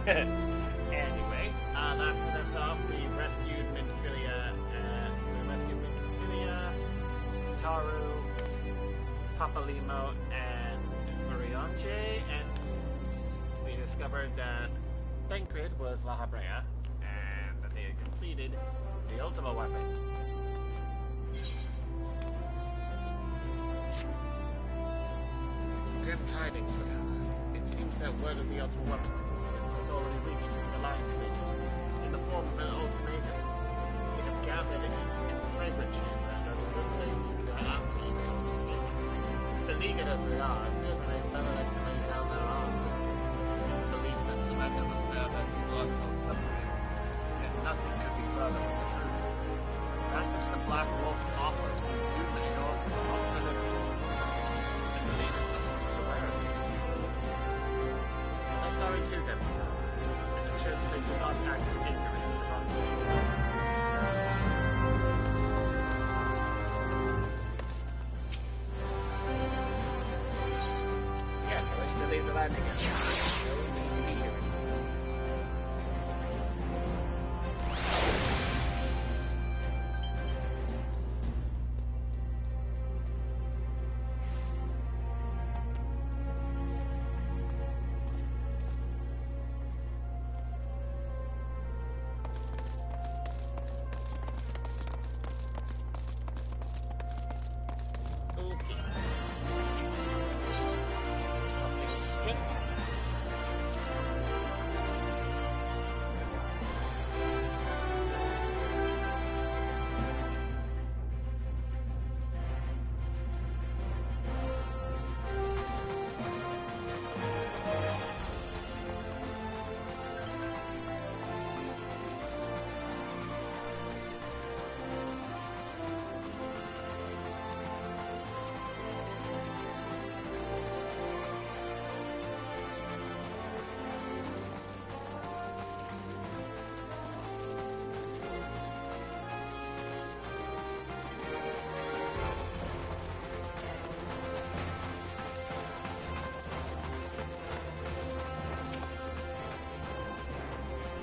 Anyway, last we left off, we rescued Minfilia, Taru, Papalimo, and Urionche, and we discovered that Thancred was La Habrea, and that they had completed the ultimate weapon. Grim tidings, Vakama. It seems that word of the ultimate weapon's existence has already reached the Alliance leaders in the form of an ultimatum. They have gathered in the fragrant chamber and are deliberating their answer even as we speak. Beleaguered as they are, I fear that they better like to lay down their arms and believe that surrender must spare their people untold suffering. And nothing could be further from the truth. That which the Black Wolf offers will do many also not to liberate. And the leaders must be aware of this. I'm sorry to them, and ensure that they do not act ignorant of the consequences. Yes, I wish to leave the landing again. No need to be here anymore.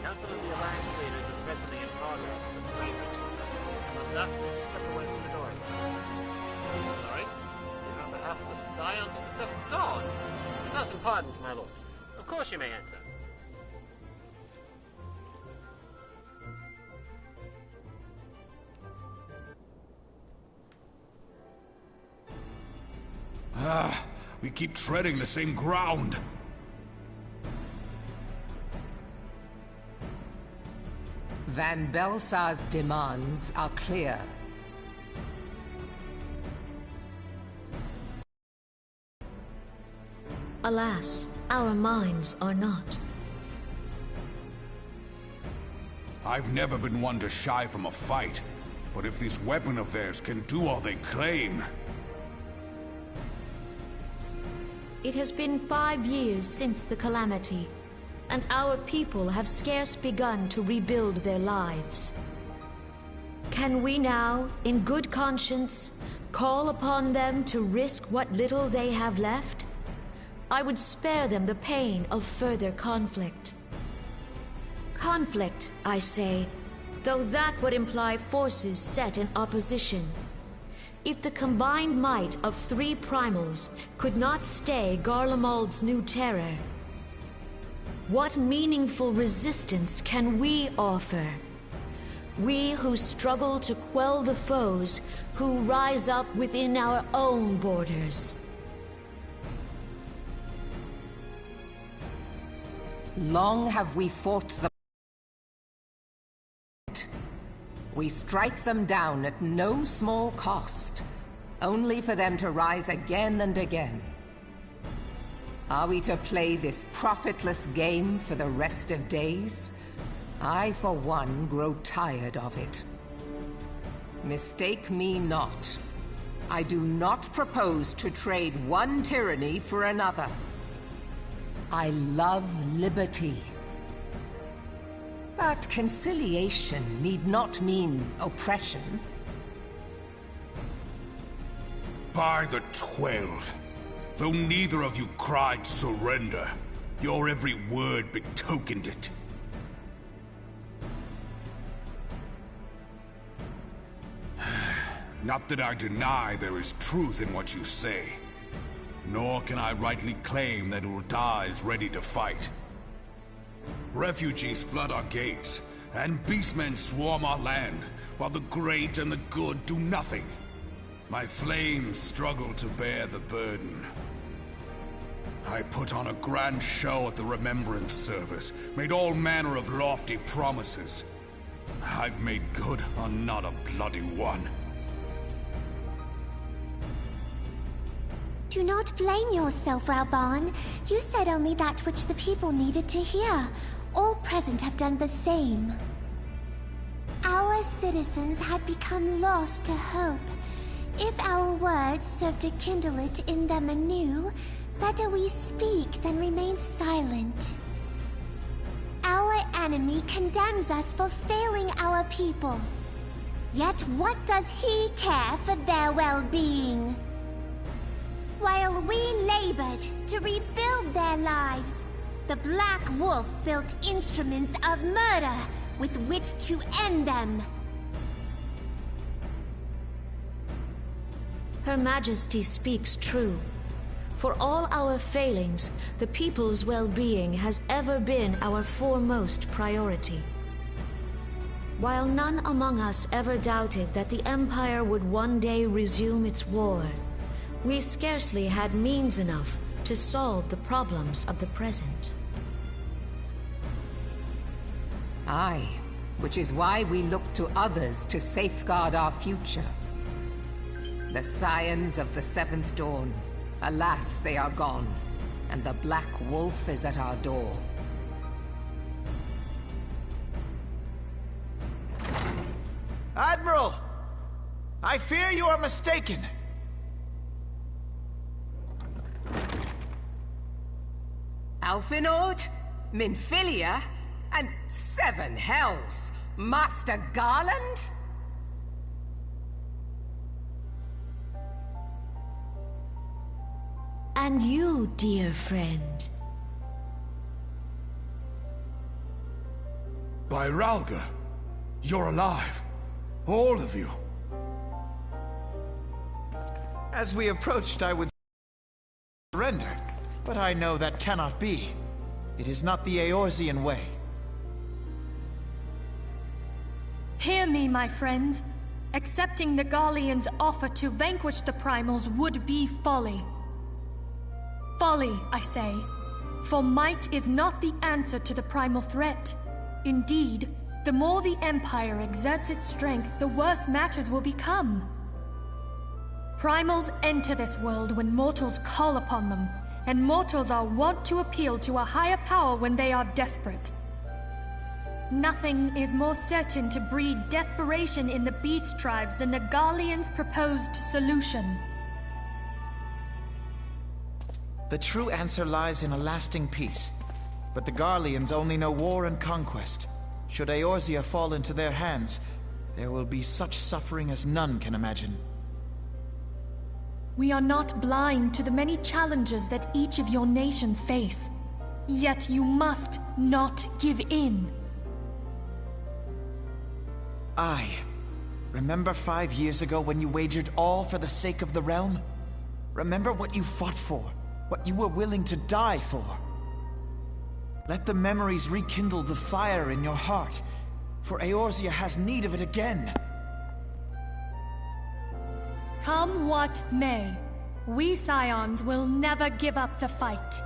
Council of the Alliance leaders, especially in progress of the Flameborne chamber, must ask you to step away from the doors. Sorry? You're on behalf of the Scions of the Seventh Dawn. 1,000 pardons, my lord. Of course you may enter. We keep treading the same ground. Van Belsar's demands are clear. Alas, our minds are not. I've never been one to shy from a fight, but if this weapon of theirs can do all they claim... It has been 5 years since the calamity, and our people have scarce begun to rebuild their lives. Can we now, in good conscience, call upon them to risk what little they have left? I would spare them the pain of further conflict. Conflict, I say, though that would imply forces set in opposition. If the combined might of 3 primals could not stay Garlemald's new terror, what meaningful resistance can we offer? We who struggle to quell the foes who rise up within our own borders. Long have we fought the... We strike them down at no small cost, only for them to rise again and again. Are we to play this profitless game for the rest of days? I, for one, grow tired of it. Mistake me not. I do not propose to trade one tyranny for another. I love liberty. But conciliation need not mean oppression. By the 12, though neither of you cried surrender, Your every word betokened it. Not that I deny there is truth in what you say, nor can I rightly claim that Ul'dah's ready to fight. Refugees flood our gates, and beastmen swarm our land, while the great and the good do nothing. My flames struggle to bear the burden. I put on a grand show at the Remembrance Service, made all manner of lofty promises. I've made good on not a bloody one. Do not blame yourself, Raubahn. You said only that which the people needed to hear. All present have done the same. Our citizens had become lost to hope. If our words serve to kindle it in them anew, better we speak than remain silent. Our enemy condemns us for failing our people. Yet what does he care for their well-being? While we labored to rebuild their lives, the Black Wolf built instruments of murder with which to end them. Her Majesty speaks true. For all our failings, the people's well-being has ever been our foremost priority. While none among us ever doubted that the Empire would one day resume its war, we scarcely had means enough to solve the problems of the present. Aye, which is why we look to others to safeguard our future. The Scions of the Seventh Dawn. Alas, they are gone, and the Black Wolf is at our door. Admiral! I fear you are mistaken. Alphinaud? Minfilia? And seven hells! Master Garland? And you, dear friend. By Ralga, you're alive. All of you. As we approached, I would surrender, but I know that cannot be. It is not the Eorzean way. Hear me, my friends. Accepting the Garlean's offer to vanquish the Primals would be folly. Folly, I say. For might is not the answer to the primal threat. Indeed, the more the Empire exerts its strength, the worse matters will become. Primals enter this world when mortals call upon them, and mortals are wont to appeal to a higher power when they are desperate. Nothing is more certain to breed desperation in the beast tribes than the Garlean's proposed solution. The true answer lies in a lasting peace. But the Garleans only know war and conquest. Should Eorzea fall into their hands, there will be such suffering as none can imagine. We are not blind to the many challenges that each of your nations face. Yet you must not give in. Aye. Remember 5 years ago when you wagered all for the sake of the realm? Remember what you fought for, what you were willing to die for. Let the memories rekindle the fire in your heart, for Eorzea has need of it again. Come what may, we Scions will never give up the fight.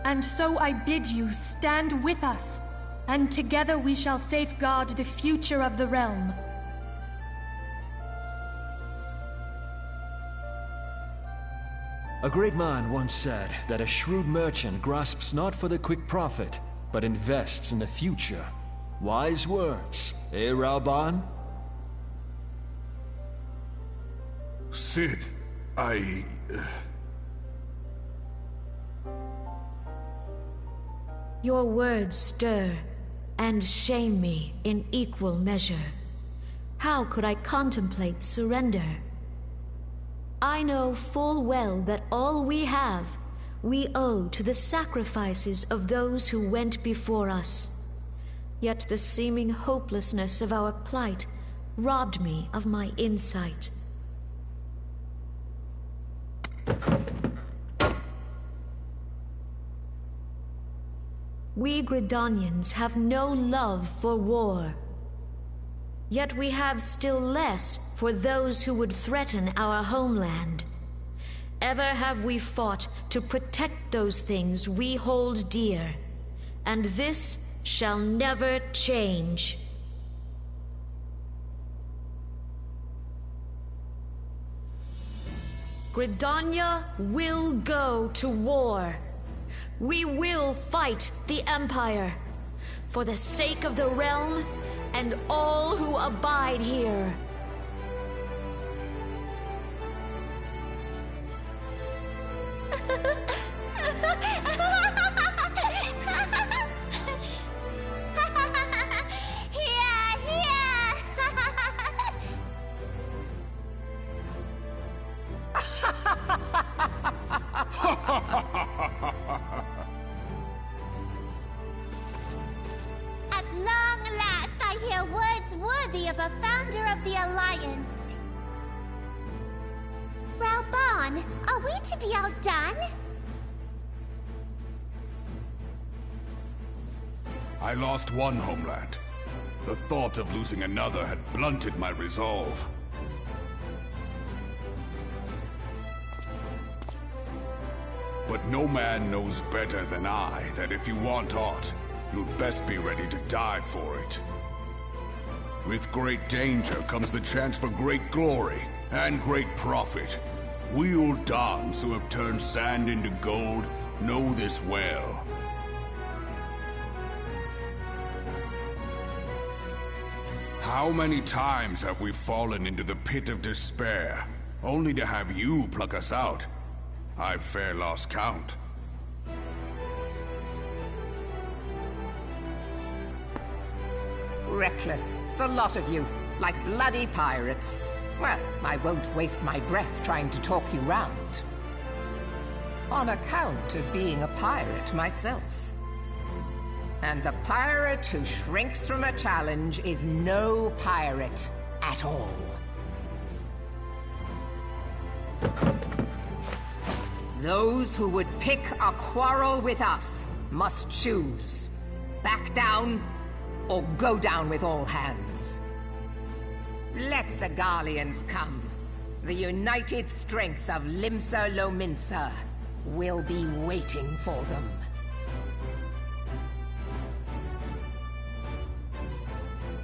And so I bid you stand with us, and together we shall safeguard the future of the realm. A great man once said that a shrewd merchant grasps not for the quick profit, but invests in the future. Wise words, eh, Raubahn? Sid, Your words stir and shame me in equal measure. How could I contemplate surrender? I know full well that all we have, we owe to the sacrifices of those who went before us. Yet the seeming hopelessness of our plight robbed me of my insight. We Gridanians have no love for war. Yet we have still less for those who would threaten our homeland. Ever have we fought to protect those things we hold dear, and this shall never change. Gridania will go to war. We will fight the Empire for the sake of the realm and all who abide here. At long last, I hear words worthy of a founder of the Alliance. Raubon, are we to be outdone? I lost one homeland. The thought of losing another had blunted my resolve. But no man knows better than I that if you want aught, you'd best be ready to die for it. With great danger comes the chance for great glory and great profit. We Uldans who have turned sand into gold know this well. How many times have we fallen into the pit of despair, only to have you pluck us out? I've fair lost count. Reckless, the lot of you, like bloody pirates. Well, I won't waste my breath trying to talk you round. On account of being a pirate myself. And the pirate who shrinks from a challenge is no pirate at all. Those who would pick a quarrel with us must choose. Back down, or go down with all hands. Let the Garleans come. The united strength of Limsa Lominsa will be waiting for them.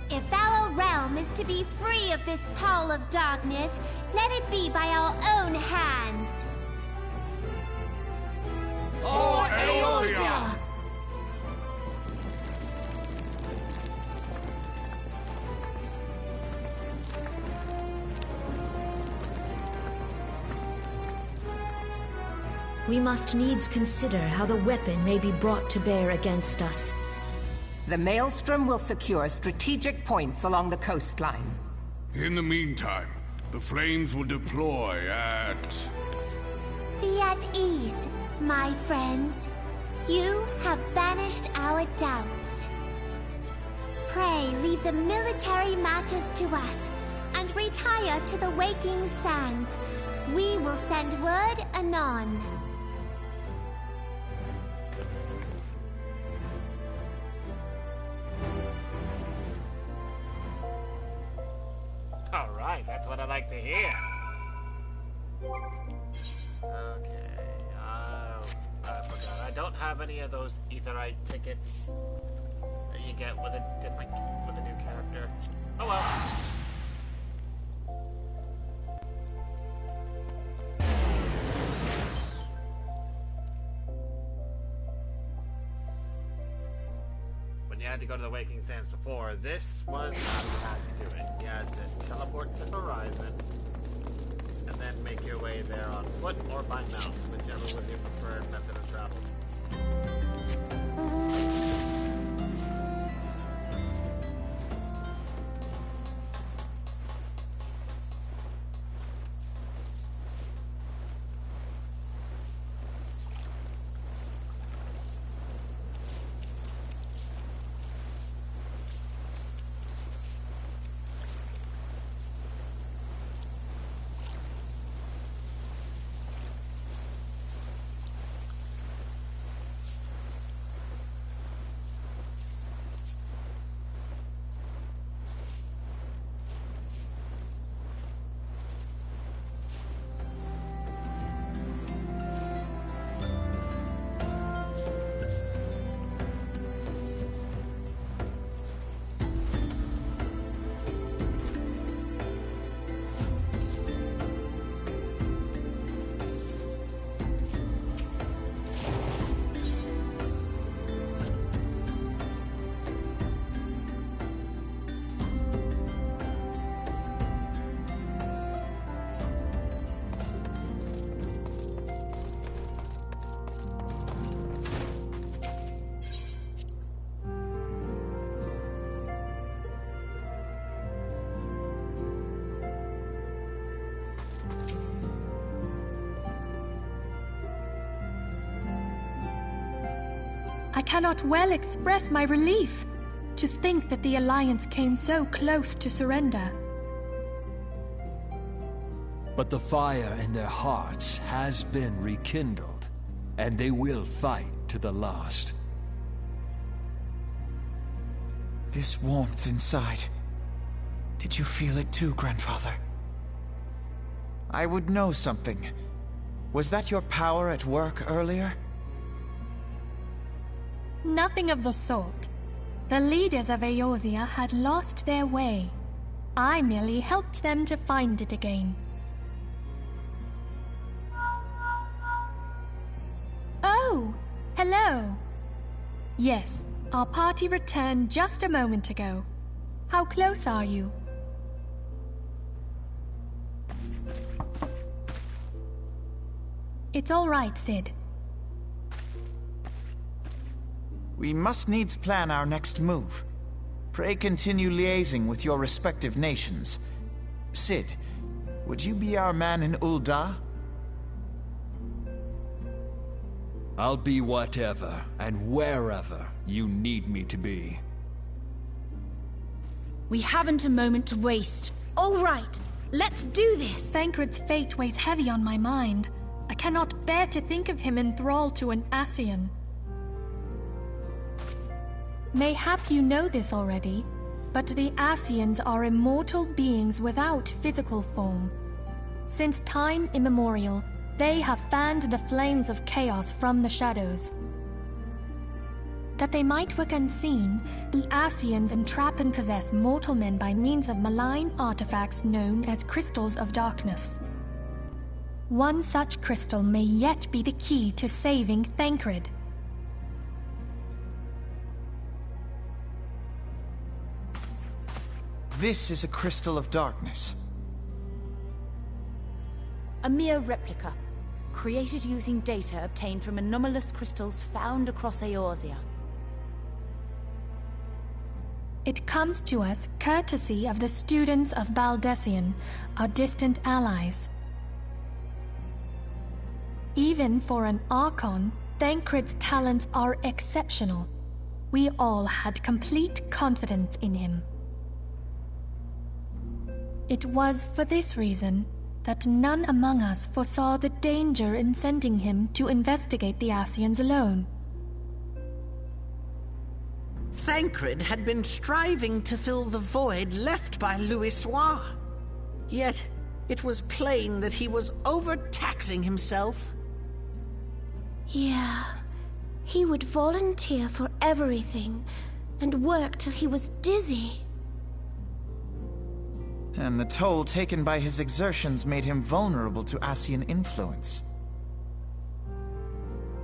If our realm is to be free of this pall of darkness, let it be by our own hands. For Eorzea! We must needs consider how the weapon may be brought to bear against us. The Maelstrom will secure strategic points along the coastline. In the meantime, the flames will deploy at... Be at ease, my friends. You have banished our doubts. Pray leave the military matters to us, and retire to the waking sands. We will send word anon. Alright, that's what I like to hear. Okay, I forgot. I don't have any of those Aetheryte tickets that you get with a new character. Oh well. You had to go to the Waking Sands before. This was how you had to do it. You had to teleport to Horizon, and then make your way there on foot or by mouse, whichever was your preferred method of travel. I cannot well express my relief to think that the Alliance came so close to surrender. But the fire in their hearts has been rekindled, and they will fight to the last. This warmth inside. Did you feel it too, Grandfather? I would know something. Was that your power at work earlier? Nothing of the sort. The leaders of Eorzea had lost their way. I merely helped them to find it again. Oh, hello. Yes, our party returned just a moment ago. How close are you? It's all right, Cid. We must needs plan our next move. Pray continue liaising with your respective nations. Cid, would you be our man in Ul'dah? I'll be whatever and wherever you need me to be. We haven't a moment to waste. All right, let's do this! Thancred's fate weighs heavy on my mind. I cannot bear to think of him in thrall to an Ascian. Mayhap you know this already, but the Ascians are immortal beings without physical form. Since time immemorial, they have fanned the flames of chaos from the shadows. That they might work unseen, the Ascians entrap and possess mortal men by means of malign artifacts known as crystals of darkness. One such crystal may yet be the key to saving Thancred. This is a crystal of darkness. A mere replica, created using data obtained from anomalous crystals found across Eorzea. It comes to us courtesy of the students of Baldessian, our distant allies. Even for an Archon, Thancred's talents are exceptional. We all had complete confidence in him. It was for this reason that none among us foresaw the danger in sending him to investigate the Ascians alone. Thancred had been striving to fill the void left by Louisoix. Yet, it was plain that he was overtaxing himself. Yeah, he would volunteer for everything and work till he was dizzy. And the toll taken by his exertions made him vulnerable to Ascian influence.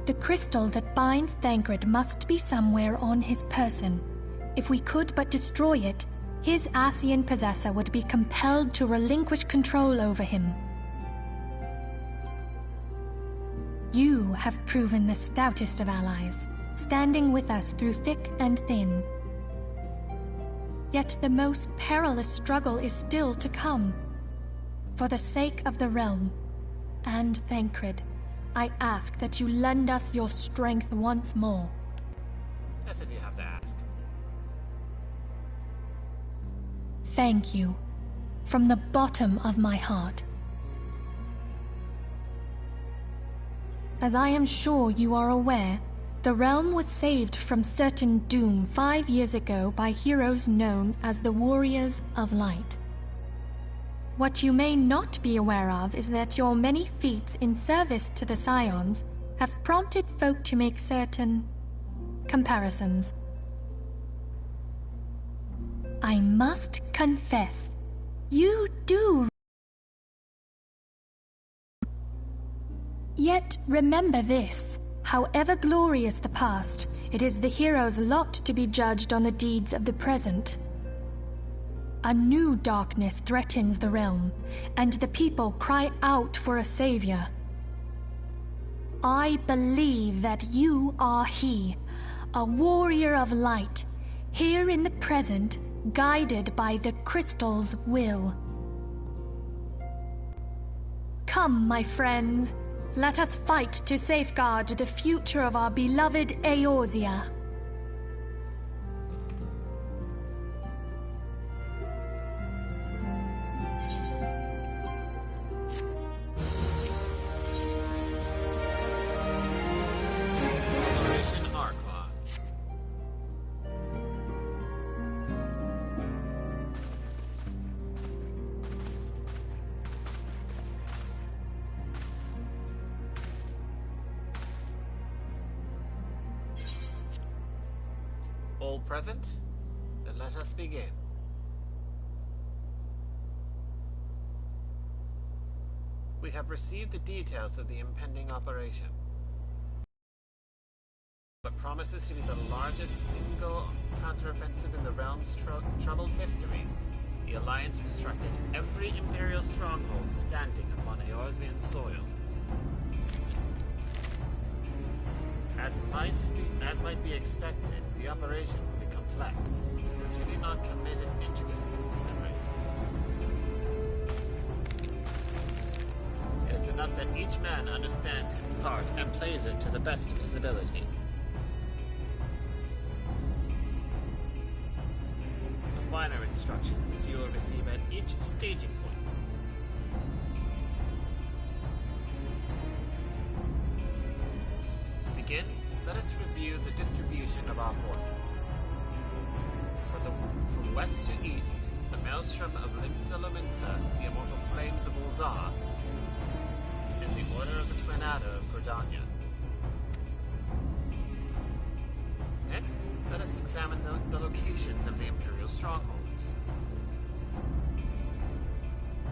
The crystal that binds Thancred must be somewhere on his person. If we could but destroy it, his Ascian possessor would be compelled to relinquish control over him. You have proven the stoutest of allies, standing with us through thick and thin. Yet the most perilous struggle is still to come. For the sake of the realm, and Thancred, I ask that you lend us your strength once more. That's if you have to ask. Thank you, from the bottom of my heart. As I am sure you are aware, the realm was saved from certain doom 5 years ago by heroes known as the Warriors of Light. What you may not be aware of is that your many feats in service to the Scions have prompted folk to make certain comparisons. I must confess, you do. Yet remember this. However glorious the past, it is the hero's lot to be judged on the deeds of the present. A new darkness threatens the realm, and the people cry out for a savior. I believe that you are he, a warrior of light, here in the present, guided by the crystal's will. Come, my friends. Let us fight to safeguard the future of our beloved Eorzea. All present? Then let us begin. We have received the details of the impending operation. What promises to be the largest single counteroffensive in the realm's troubled history, the Alliance will strike at every Imperial stronghold standing upon Eorzean soil. As might be expected, the operation will be complex, but you need not commit its intricacies to memory. It is enough that each man understands his part and plays it to the best of his ability. The finer instructions you will receive at each staging point. Begin, let us review the distribution of our forces. From west to east, the Maelstrom of Limsa, the immortal flames of Ul'dah, and the Order of the Twin Adder of Gridania. Next, let us examine the locations of the Imperial strongholds.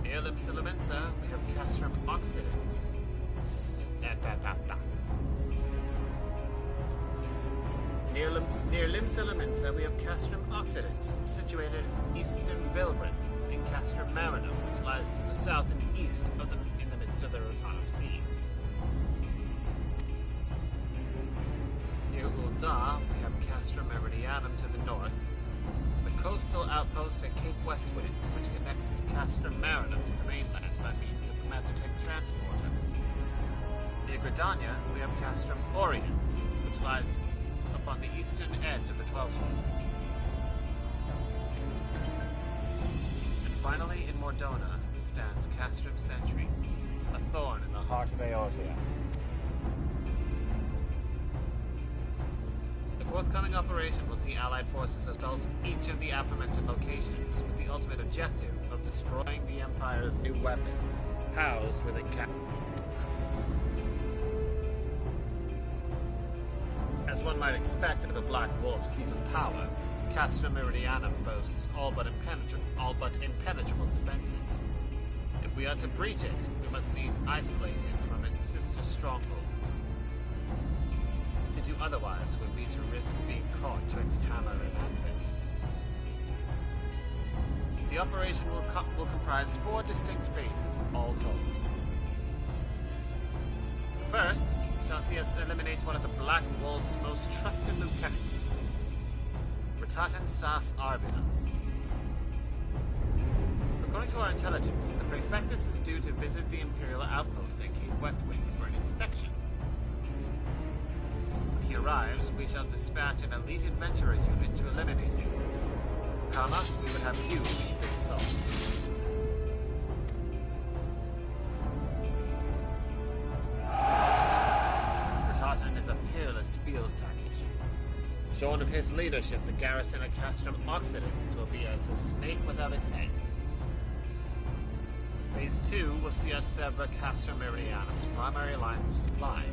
Near Limsa, we have Castrum Occidens. Near Limsa, we have Castrum Occidens, situated in eastern Vilbrand, and Castrum Marinum, which lies to the south and east of in the midst of the Rotano Sea. Near Ul'dah, we have Castrum Meridianum to the north, the coastal outpost at Cape Westwind, which connects Castrum Marinum to the mainland by means of a Magitech transporter. Near Gridania, we have Castrum Oriens, which lies on the eastern edge of the 12th World. And finally, in Mordona, stands Castrum Sentry, a thorn in the heart of Eorzea. The forthcoming operation will see Allied forces assault each of the aforementioned locations, with the ultimate objective of destroying the Empire's new weapon, housed within As one might expect of the Black Wolf's seat of power, Castrum Meridianum boasts all but impenetrable defenses. If we are to breach it, we must needs isolate it from its sister strongholds. To do otherwise would be to risk being caught twixt hammer and anvil. The operation will comprise 4 distinct phases, all told. First, shall see us eliminate one of the Black Wolf's most trusted lieutenants, Ritatan Sas Arbina. According to our intelligence, the Prefectus is due to visit the Imperial outpost at Cape Westwind for an inspection. When he arrives, we shall dispatch an elite adventurer unit to eliminate him. Vakama, we would have you lead this assault. Is a peerless field tactician. Shorn of his leadership, the garrison of Castrum Occidens will be as a snake without its head. Phase 2 will see us sever Castrum Meridianum's primary lines of supply.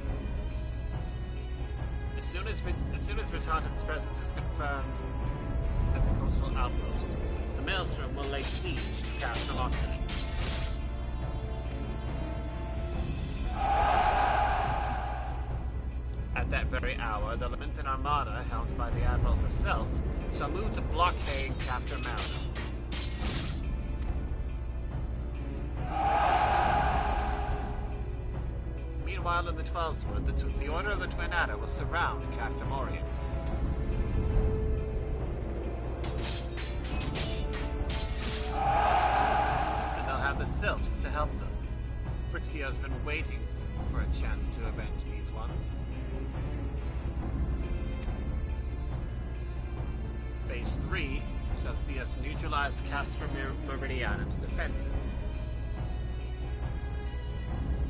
As soon as Ritatan's presence is confirmed at the coastal outpost, the Maelstrom will lay siege to Castrum Occidens. At that very hour, the Levinson Armada, helmed by the Admiral herself, shall move to blockade Castrum Marinum. Meanwhile, in the 12th Wood, the Order of the Twin Adder will surround Castrum Oriens. And they'll have the Sylphs to help them. Frixio's been waiting for a chance to avenge these ones. Phase 3 shall see us neutralize Castra Meridianum's defenses.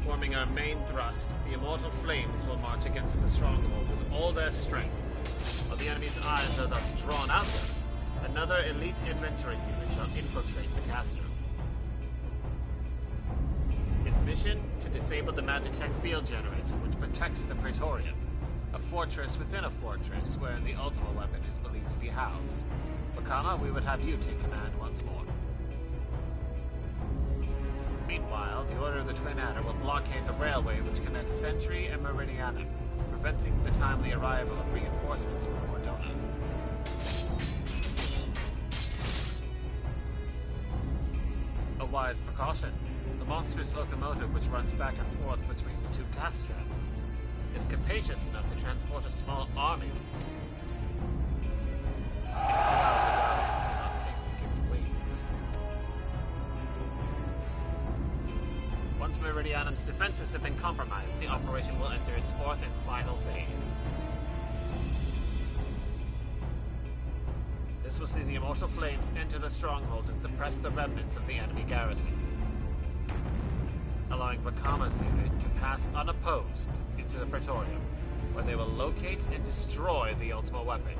Forming our main thrust, the Immortal Flames will march against the stronghold with all their strength. While the enemy's eyes are thus drawn outwards, another elite adventurer unit shall infiltrate the Castrum. Its mission? To disable the Magitech field generator, which protects the Praetorium, a fortress within a fortress wherein the Ultima weapon is believed to be housed. Vakama, we would have you take command once more. Meanwhile, the Order of the Twin Adder will blockade the railway which connects Sentry and Meridianum, preventing the timely arrival of reinforcements from Cordona. A wise precaution. The monstrous locomotive which runs back and forth between the two castra is capacious enough to transport a small army. It is allowed the Guardians do not think to give it wings. Once Meridianum's defenses have been compromised, the operation will enter its fourth and final phase. This will see the Immortal Flames enter the stronghold and suppress the remnants of the enemy garrison, allowing Vakama's unit to pass unopposed into the Praetorium, where they will locate and destroy the Ultima weapon.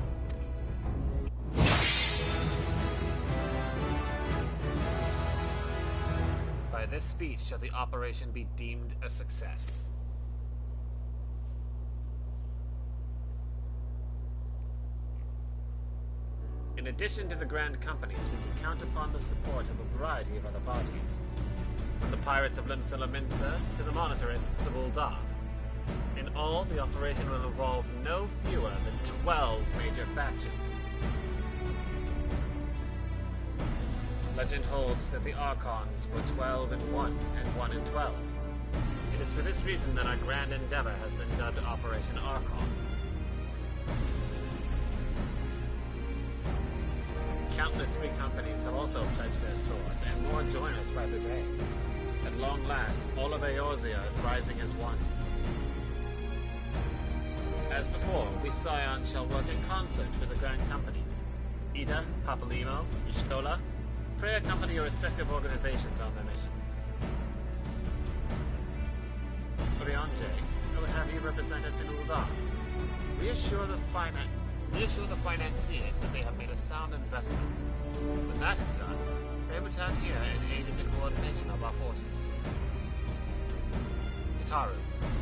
By this speech shall the operation be deemed a success. In addition to the Grand Companies, we can count upon the support of a variety of other parties, from the pirates of Limsa Lominsa to the monetarists of Ul'dah. In all, the operation will involve no fewer than 12 major factions. Legend holds that the Archons were 12 in 1 and 1 in 12. It is for this reason that our grand endeavor has been dubbed Operation Archon. Countless free companies have also pledged their swords, and more join us by the day. At long last, all of Eorzea is rising as one. As before, we Scions shall work in concert with the Grand Companies. Ida, Papalimo, Ishtola, pray accompany your respective organizations on their missions. Oriange, I would have you represent us in Ul'dah. Reassure the financiers that they have made a sound investment. When that is done, they return here and aid in the coordination of our forces. Tataru,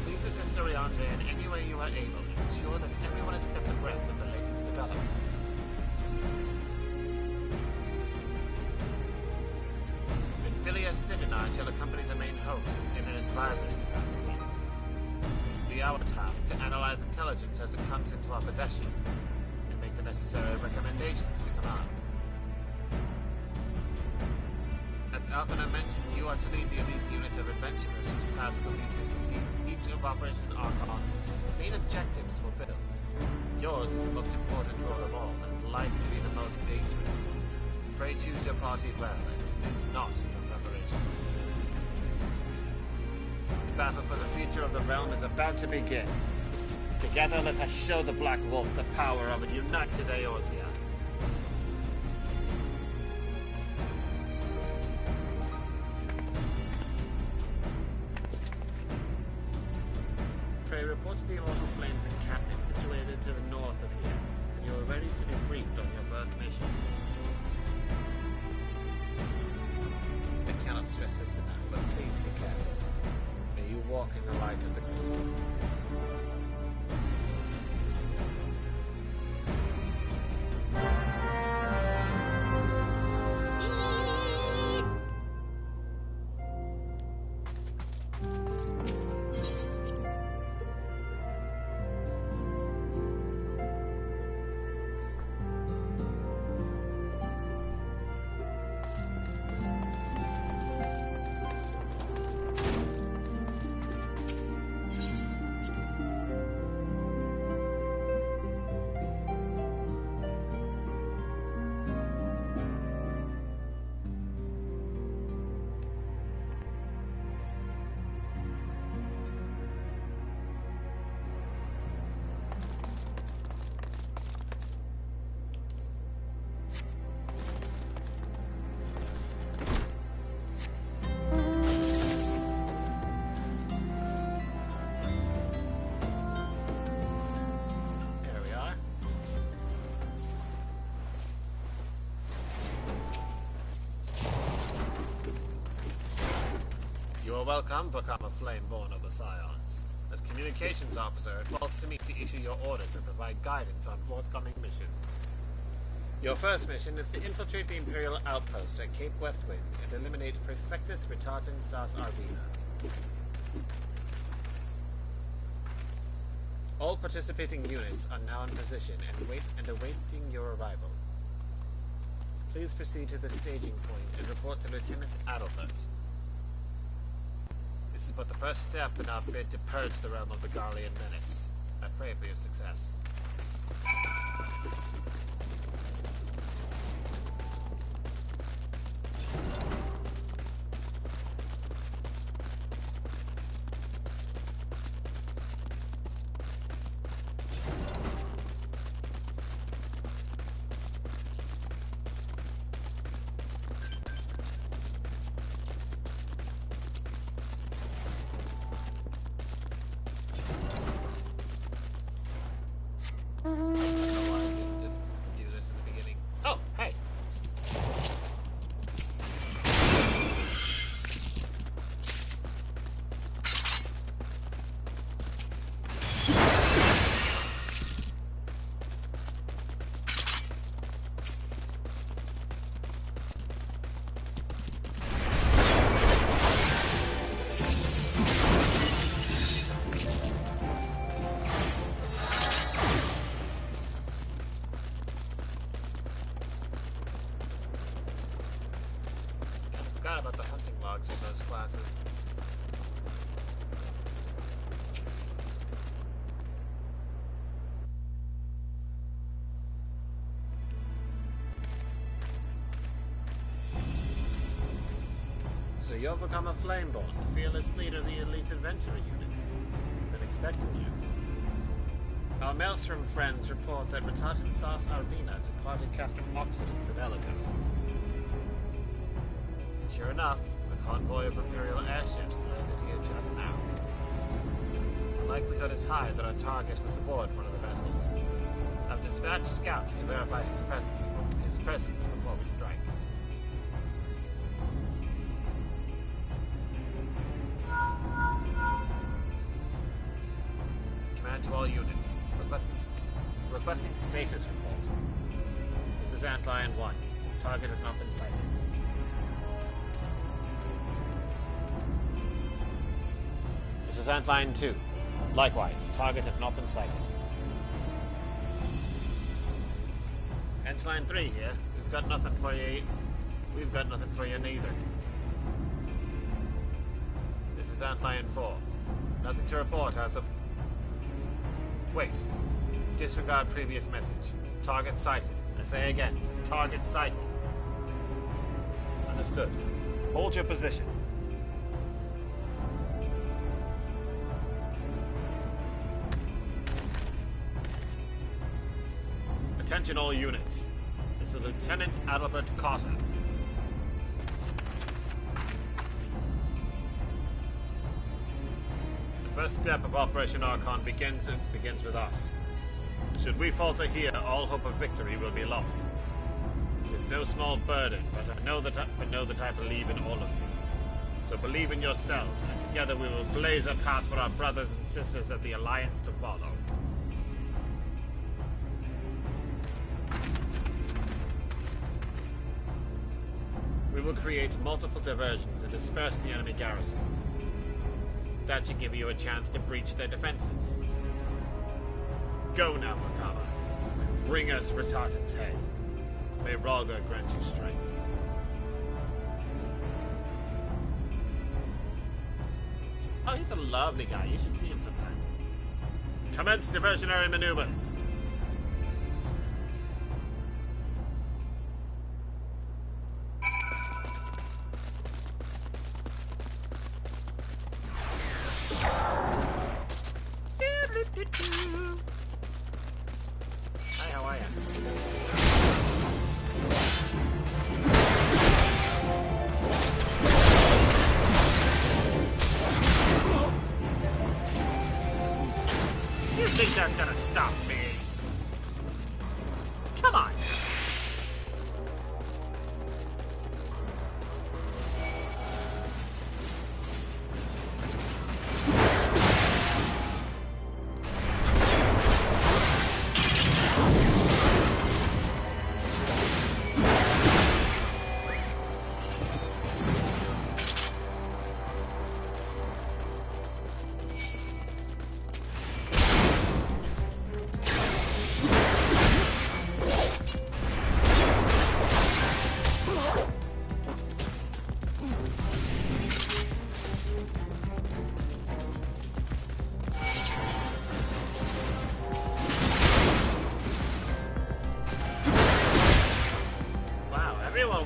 please assist Oriange in any way you are able and ensure that everyone is kept abreast of the latest developments. Philia Sid and I shall accompany the main host in an advisory capacity. It will be our task to analyze intelligence as it comes into our possession, and make the necessary recommendations to command. As Alpina mentioned, you are to lead the elite unit of adventurers whose task will be to see each of Operation Archon's main objectives fulfilled. Yours is the most important role of all, and likely to be the most dangerous. Pray choose your party well, and stint not in your preparations. The battle for the future of the realm is about to begin. Together, let us show the Black Wolf the power of a united Eorzea. Pray report to the Immortal Flames encampment situated to the north of here, and you are ready to be briefed on your first mission. I cannot stress this enough, but please be careful. May you walk in the light of the crystal. welcome, Vakama Flameborne of the Scions. As communications officer, it falls to me to issue your orders and provide guidance on forthcoming missions. Your first mission is to infiltrate the Imperial outpost at Cape Westwind and eliminate Prefectus Ritaten Sas Arvina. All participating units are now in position and awaiting your arrival. Please proceed to the staging point and report to Lieutenant Adalbert. This is but the first step in our bid to purge the realm of the Garlean menace. I pray for your success. About the hunting logs in those classes. So you're Vakama Flameborne, the fearless leader of the elite adventurer unit. Been expecting you. Our Maelstrom friends report that Ritaten Sas Arvina departed Castor Oxidants of Eligo. Sure enough, a convoy of Imperial airships landed here just now. The likelihood is high that our target was aboard one of the vessels. I've dispatched scouts to verify his presence before we strike. Command to all units. Requesting status report. This is Antlion 1. Target has not been sighted. This is Antlion 2. Likewise, target has not been sighted. Antlion 3 here. We've got nothing for you. We've got nothing for you neither. This is Antlion 4. Nothing to report as of... Wait. Disregard previous message. Target sighted. I say again, target sighted. Understood. Hold your position. Attention all units. This is Lieutenant Adalbert Carter. The first step of Operation Archon begins with us. Should we falter here, all hope of victory will be lost. It is no small burden, but I know that I believe in all of you. So believe in yourselves, and together we will blaze a path for our brothers and sisters of the Alliance to follow. We will create multiple diversions and disperse the enemy garrison. That should give you a chance to breach their defenses. Go now, Vakama. Bring us Ritaten's head. May Ralga grant you strength. Oh, he's a lovely guy. You should see him sometime. Commence diversionary maneuvers. Hi, how are you? You think that's gonna stop me? Come on!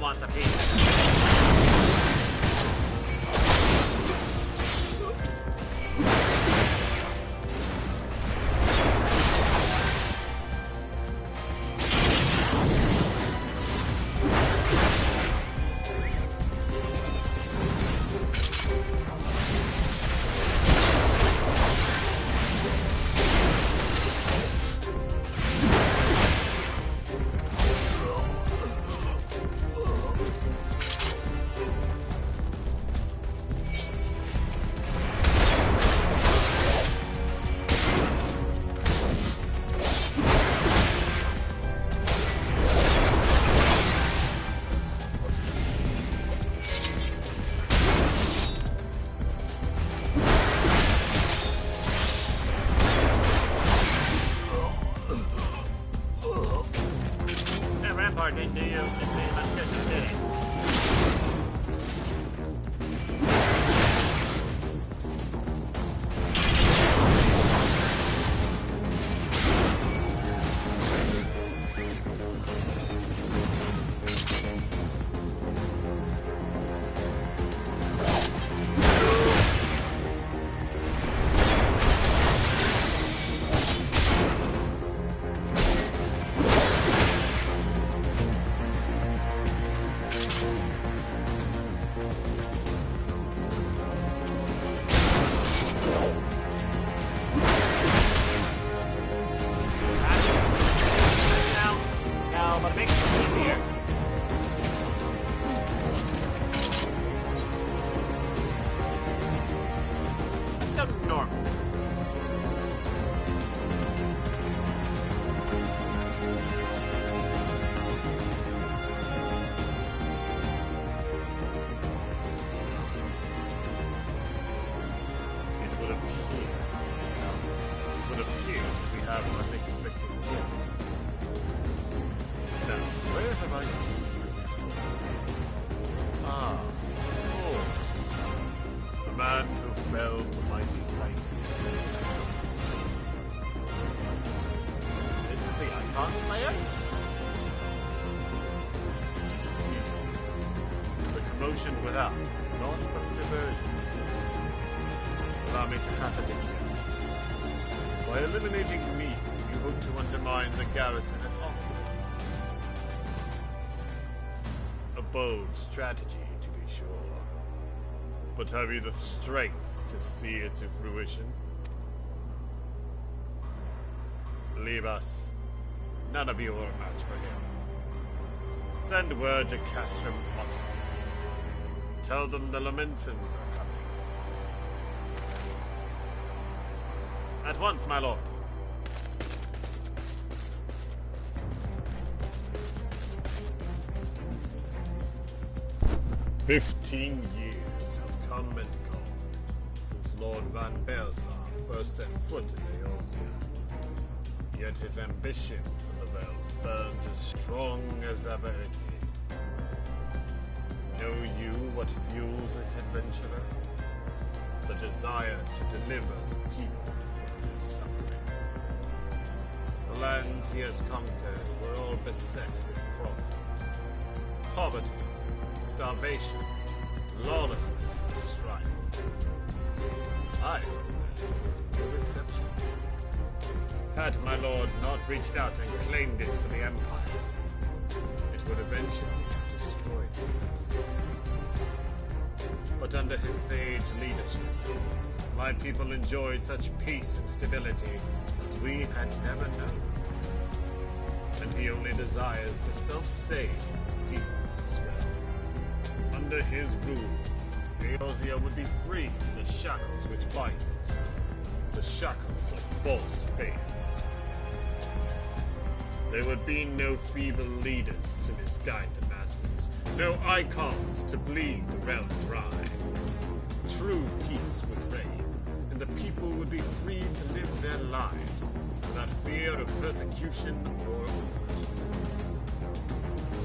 wants a piece. Without is not but a diversion. Allow me to hazard a guess. By eliminating me, you hope to undermine the garrison at Oxford. A bold strategy, to be sure. But have you the strength to see it to fruition? Leave us. None of you are a match for him. Send word to Castrum Oxford. Tell them the Lamentans are coming. At once, my lord. "15 years have come and gone since Lord Van Belsar first set foot in Eorzea. Yet his ambition for the realm burns as strong as ever it did. Know you what fuels it, adventurer? The desire to deliver the people from their suffering. The lands he has conquered were all beset with problems. Poverty, starvation, lawlessness, and strife. I was no exception. Had my lord not reached out and claimed it for the Empire, it would eventually destroy itself. But under his sage leadership, my people enjoyed such peace and stability that we had never known. And he only desires the self-same of the people of this realm. Under his rule, Eorzea would be free from the shackles which bind it, the shackles of false faith. There would be no feeble leaders to misguide the masses, no icons to bleed the realm dry. True peace would reign, and the people would be free to live their lives without fear of persecution or oppression.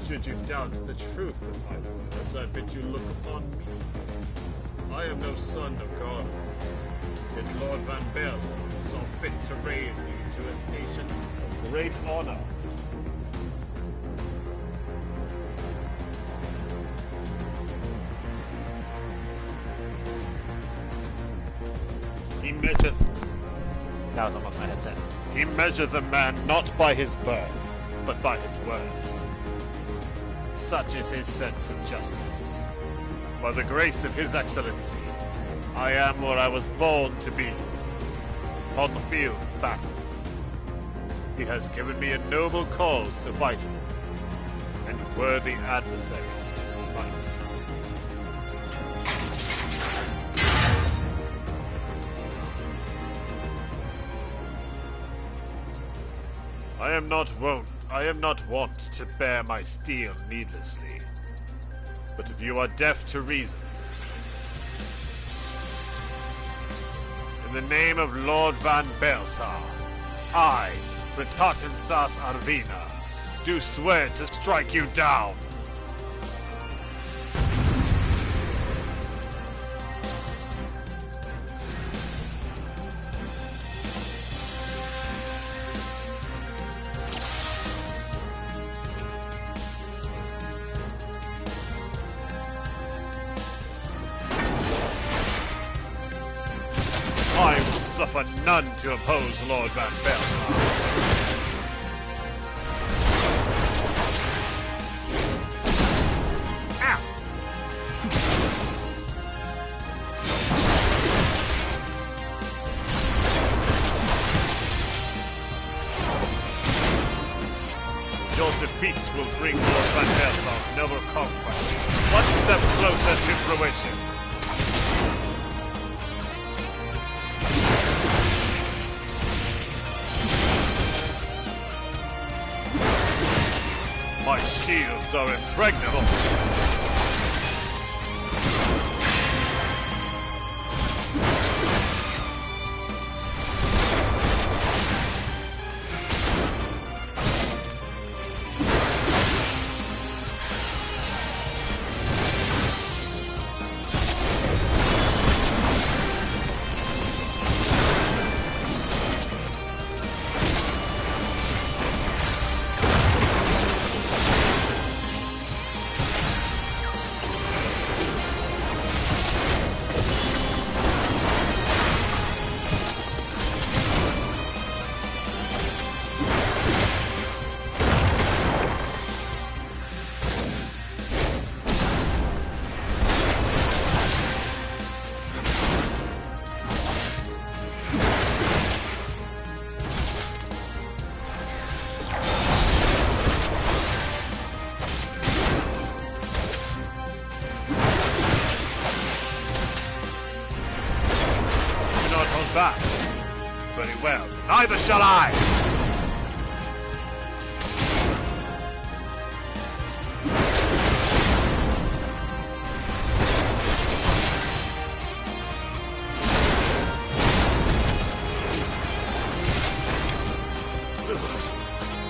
Should you doubt the truth of my words, I bid you look upon me. I am no son of God, yet Lord Van Belsar saw fit to raise me to a station of great honor. Now that I'm off my headset. He measures a man not by his birth, but by his worth. Such is his sense of justice. By the grace of His Excellency, I am where I was born to be, upon the field of battle. He has given me a noble cause to fight for, and worthy adversaries to smite. I am not wont to bear my steel needlessly. But if you are deaf to reason, in the name of Lord Van Belsar, I, Retaten Sas Arvina, do swear to strike you down. I will suffer none to oppose Lord Van Belsar. Ow! Your defeats will bring Lord Van Belsar's noble conquest one step closer to fruition. My shields are impregnable. Back. Very well. Neither shall I!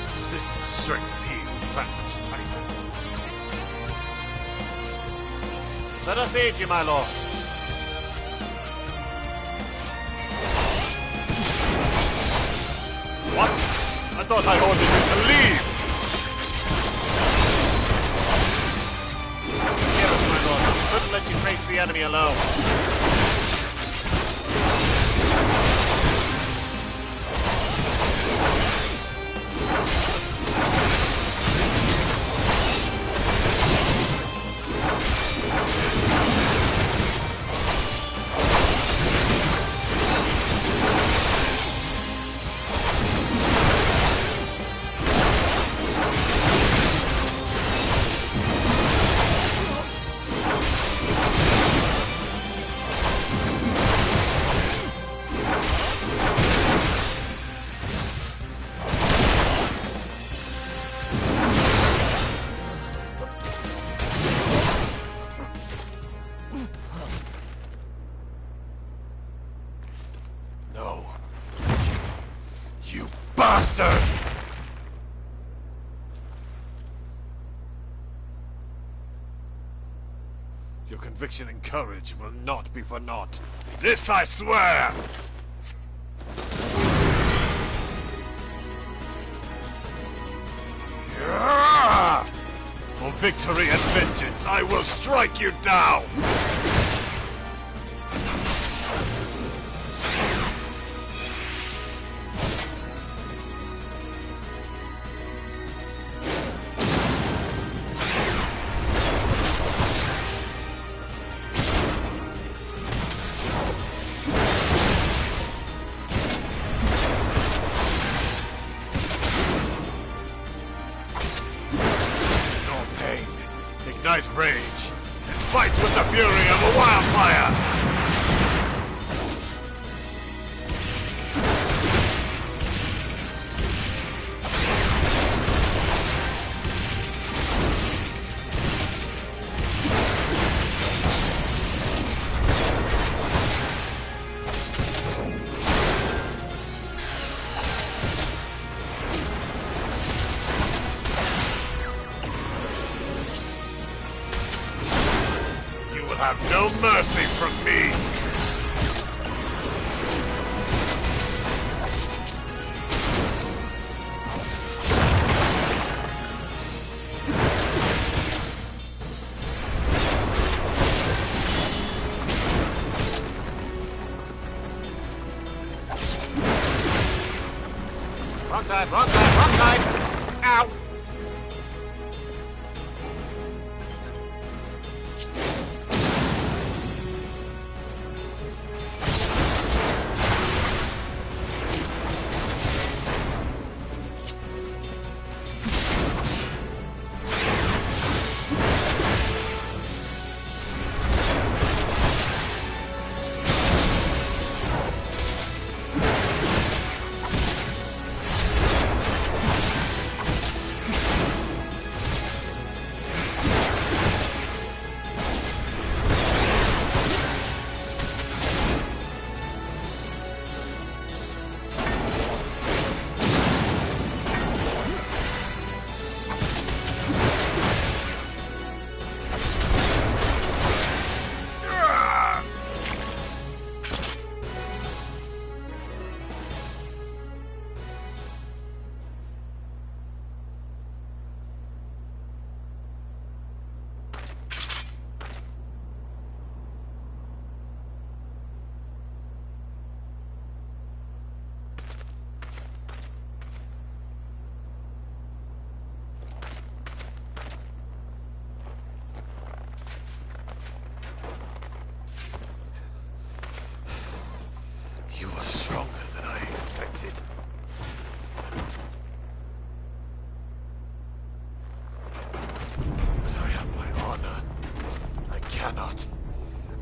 So this is the strength of he who vanquished Titan. Let us aid you, my lord. What? I thought I ordered you to leave! Forgive us, my lord. We couldn't let you face the enemy alone. No. You bastard! Your conviction and courage will not be for naught. This I swear! Yeah! For victory and vengeance, I will strike you down! ignite rage and fight with the fury of a wildfire! Have no mercy from me! Wrong side, wrong side, wrong side! Ow!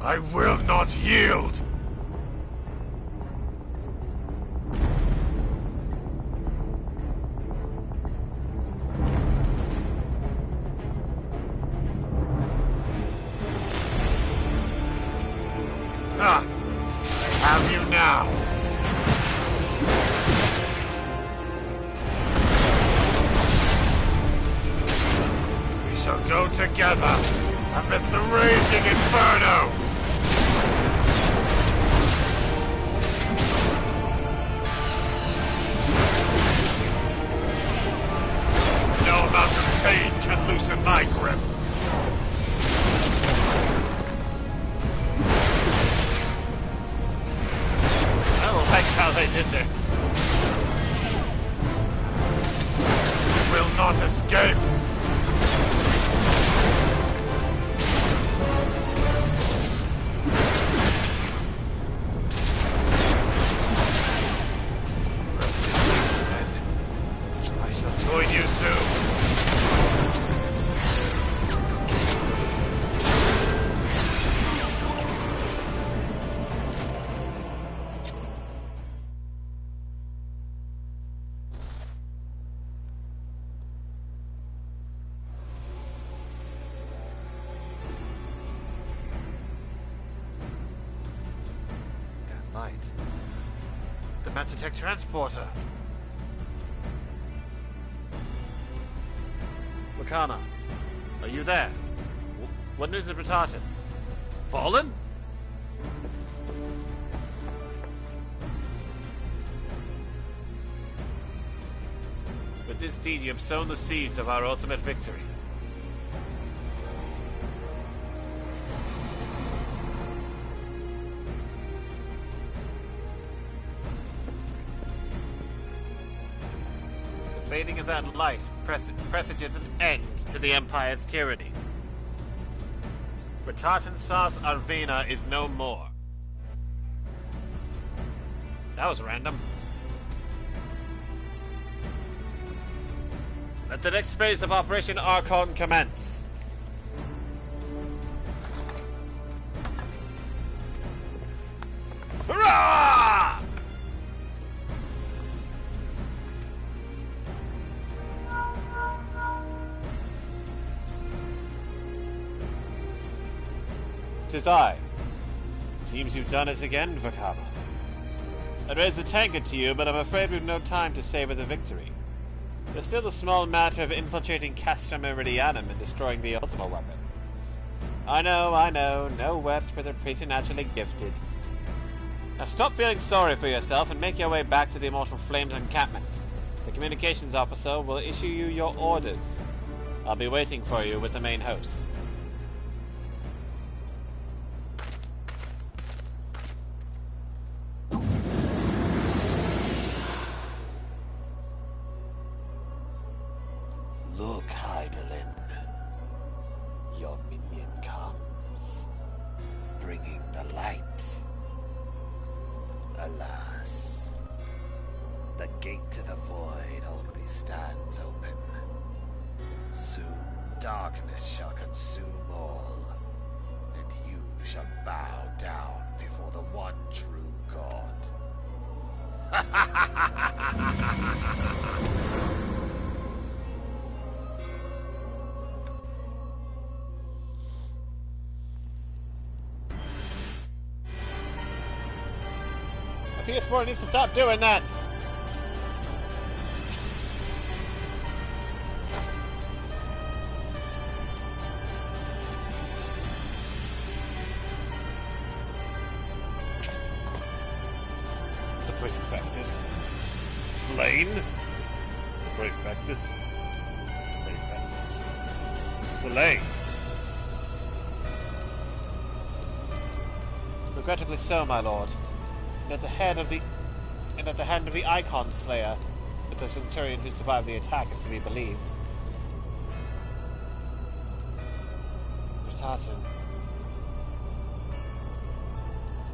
I will not yield! Ah! I have you now! We shall go together amidst the raging inferno! No amount of pain can loosen my grip. I don't like how they did this. You will not escape! Join you soon. That light. The Magitech transporter. Vakama, are you there? What news of Retartan? Fallen? With this deed, you have sown the seeds of our ultimate victory. The fading of that light presages an end to the Empire's tyranny. Retartan Sas Arvina is no more. That was random. Let the next phase of Operation Archon commence. 'Tis I. It seems you've done it again, Vakama. I'd raise a tankard to you, but I'm afraid we've no time to savor the victory. There's still the small matter of infiltrating Castrum Meridianum and destroying the Ultima weapon. I know, no west for the preternaturally gifted. Now stop feeling sorry for yourself and make your way back to the Immortal Flames encampment. The communications officer will issue you your orders. I'll be waiting for you with the main host. Look, Heidelin. Your minion comes, bringing the light. Alas, the gate to the void only stands open. Soon darkness shall consume all, and you shall bow down before the one true God. PS4 needs to stop doing that! The Prefectus? Slain? The Prefectus? The Prefectus? Slain? Regrettably so, my lord. And at the hand of the Icon Slayer, but the Centurion who survived the attack is to be believed. Tartan.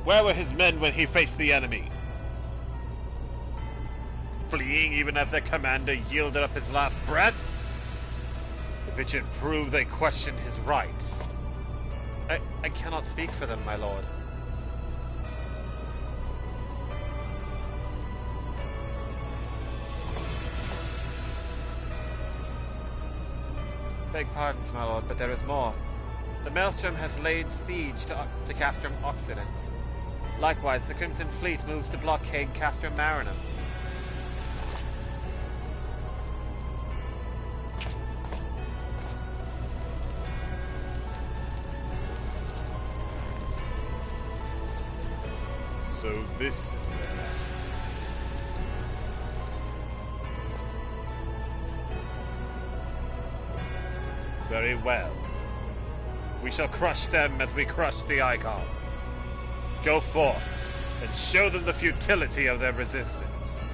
Where were his men when he faced the enemy? Fleeing even as their commander yielded up his last breath? If it should prove they questioned his rights. I cannot speak for them, my lord. Beg pardons, my lord, but there is more. The Maelstrom has laid siege to Castrum Occident. Likewise, the Crimson Fleet moves to blockade Castrum Marinum. So this is their answer. Very well. We shall crush them as we crush the Icons. Go forth and show them the futility of their resistance.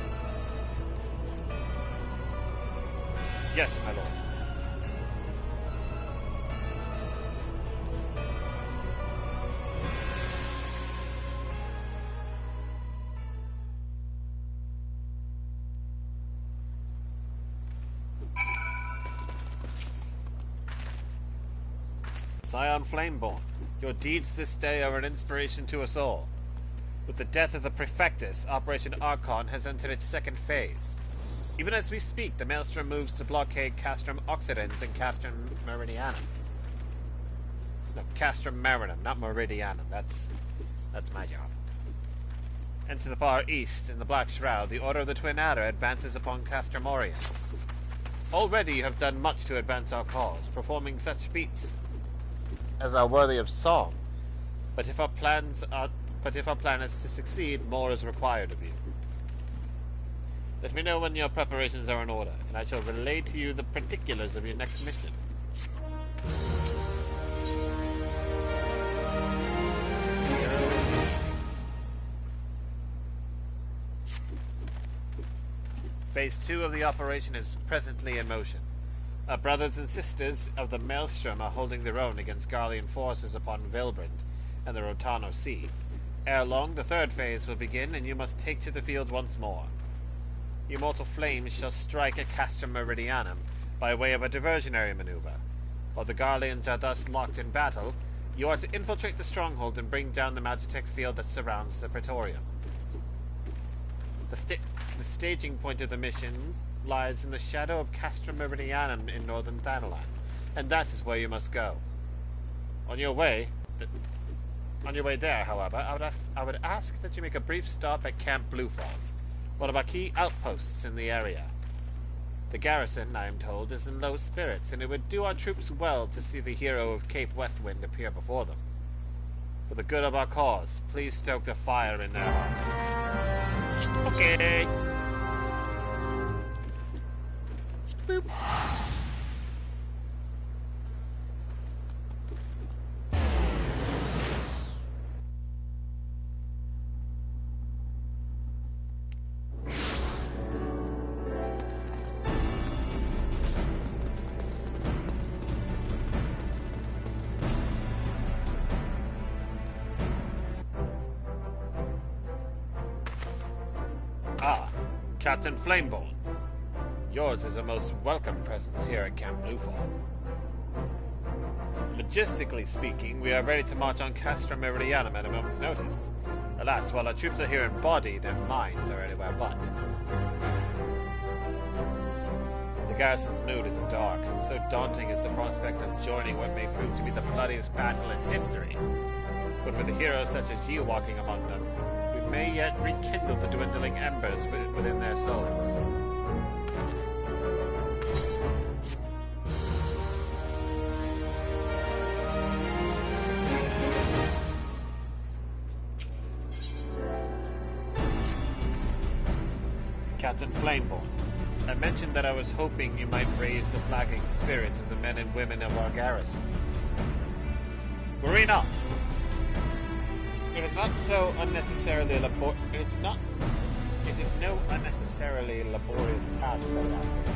Yes, my lord. Vakama Flameborne, your deeds this day are an inspiration to us all. With the death of the Prefectus, Operation Archon has entered its second phase. Even as we speak, the Maelstrom moves to blockade Castrum Occident and Castrum Meridianum. No, Castrum Marinum, not Meridianum. That's my job. And to the far east, in the Black Shroud, the Order of the Twin Adder advances upon Castrum Oriens. Already you have done much to advance our cause, performing such feats as are worthy of song. But if our plan is to succeed, more is required of you. Let me know when your preparations are in order, and I shall relay to you the particulars of your next mission. Phase 2 of the operation is presently in motion. Our brothers and sisters of the Maelstrom are holding their own against Garlean forces upon Vilbrand and the Rotano Sea. Ere long, the third phase will begin, and you must take to the field once more. The Immortal Flames shall strike at Castrum Meridianum by way of a diversionary maneuver. While the Garleans are thus locked in battle, you are to infiltrate the stronghold and bring down the Magitech field that surrounds the Praetorium. The staging point of the missions lies in the shadow of Castrum Meridianum in northern Thanalan, and that is where you must go. On your way, On your way there, however, I would ask that you make a brief stop at Camp Bluefall, one of our key outposts in the area. The garrison, I am told, is in low spirits, and it would do our troops well to see the hero of Cape Westwind appear before them. For the good of our cause, please stoke the fire in their hearts. Okay. Boop. Captain Flameborne. Yours is a most welcome presence here at Camp Bluefall. Logistically speaking, we are ready to march on Castra Meridianum at a moment's notice. Alas, while our troops are here in body, their minds are anywhere but. The garrison's mood is dark. So daunting is the prospect of joining what may prove to be the bloodiest battle in history. But with a hero such as you walking among them, may yet rekindle the dwindling embers within their souls. Captain Flameborne, I mentioned that I was hoping you might raise the flagging spirits of the men and women of our garrison. Worry not. It is not so unnecessarily It is no unnecessarily laborious task I would ask of you.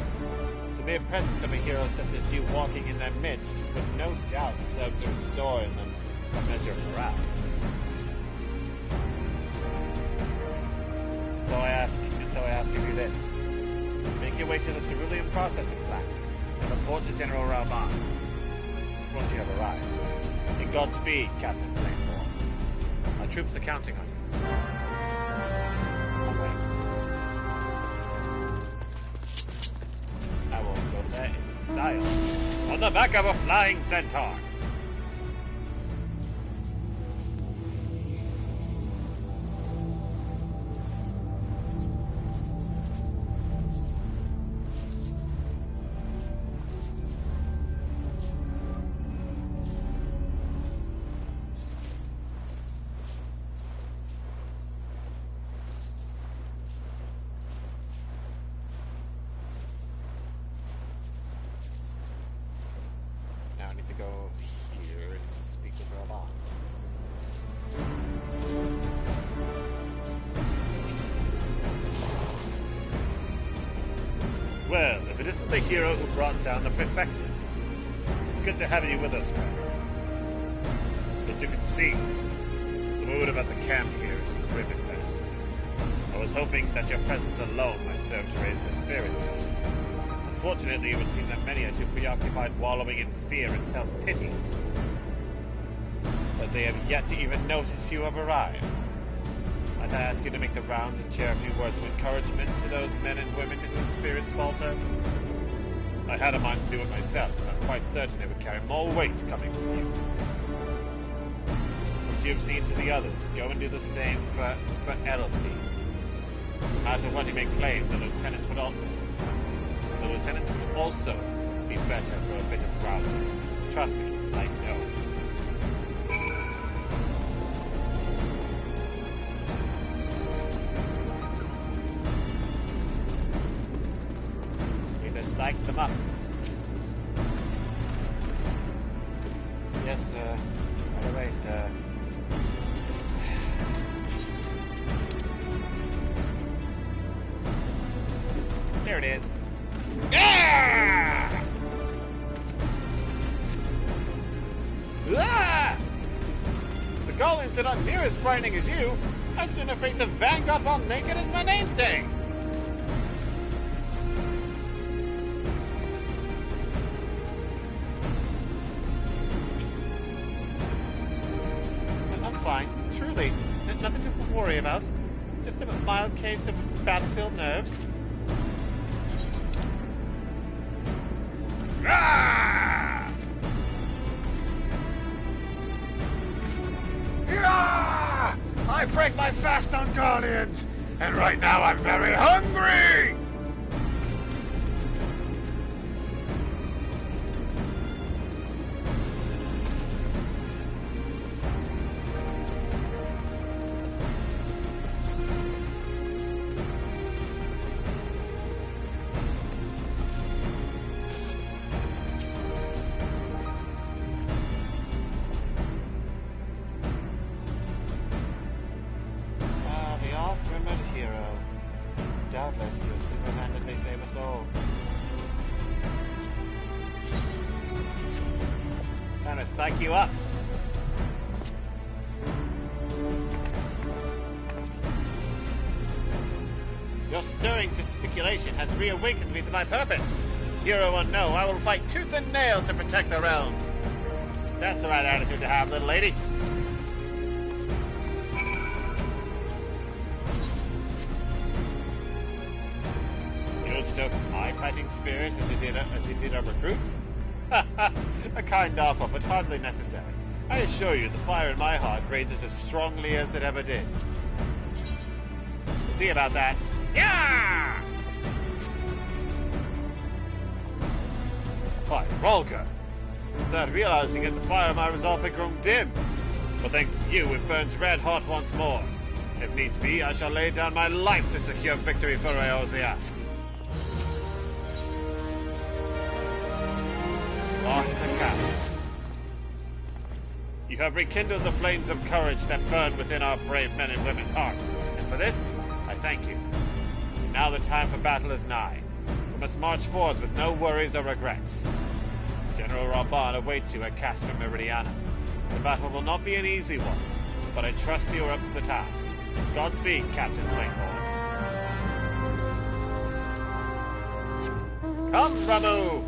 The mere presence of a hero such as you walking in their midst would no doubt serve to restore in them a measure of morale. So I ask of you this. Make your way to the cerulean processing plant and report to General Rauban once you have arrived. In Godspeed, Captain Flameborne. Our troops are counting on you. I will go there in style. On the back of a flying centaur. Well, if it isn't the hero who brought down the Prefectus. It's good to have you with us, friend. As you can see, the mood about the camp here is grim at best. I was hoping that your presence alone might serve to raise their spirits. Unfortunately, it would seem that many are too preoccupied wallowing in fear and self-pity that they have yet to even notice you have arrived. Might I ask you to make the rounds and share a few words of encouragement to those men and women whose spirits falter? I had a mind to do it myself, but I'm quite certain it would carry more weight coming from you. Once you have seen to the others, go and do the same for Elsie. No matter what he may claim, the lieutenants would also be better for a bit of rousing. Trust me, I know. Psych them up. Yes, sir. Right away, sir. There it is. Ah! Ah! The Golians are not near as frightening as you. I'd sooner face a vanguard while naked as my namesday. Truly, nothing to worry about. Just a mild case of battlefield nerves. Ah! Ah! fast on Guardians, and right now I'm very hungry! Doubtless you single-handedly save us all. Time to psych you up. Your stirring gesticulation has reawakened me to my purpose. Hero or no, I will fight tooth and nail to protect the realm. That's the right attitude to have, little lady. Stoke my fighting spirit as you did our recruits? A kind offer, but hardly necessary. I assure you, the fire in my heart rages as strongly as it ever did. See about that. Yeah! By Rolga! Without realizing it, the fire of my resolve had grown dim. But thanks to you, it burns red hot once more. If needs be, I shall lay down my life to secure victory for Eorzea. Lock the castle. You have rekindled the flames of courage that burn within our brave men and women's hearts, and for this, I thank you. Now the time for battle is nigh. We must march forth with no worries or regrets. General Raban awaits you at Castrum Meridiana. The battle will not be an easy one, but I trust you are up to the task. Godspeed, Captain Flameborne. Come, Ramu!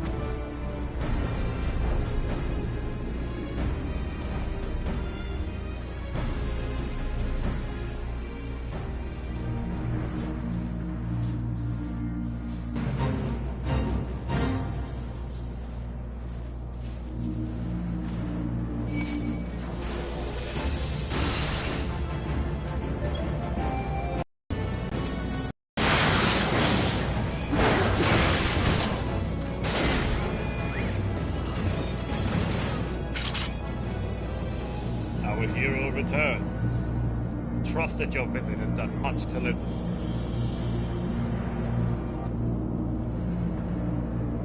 Our hero returns. Trust that your visit has done much to lift us.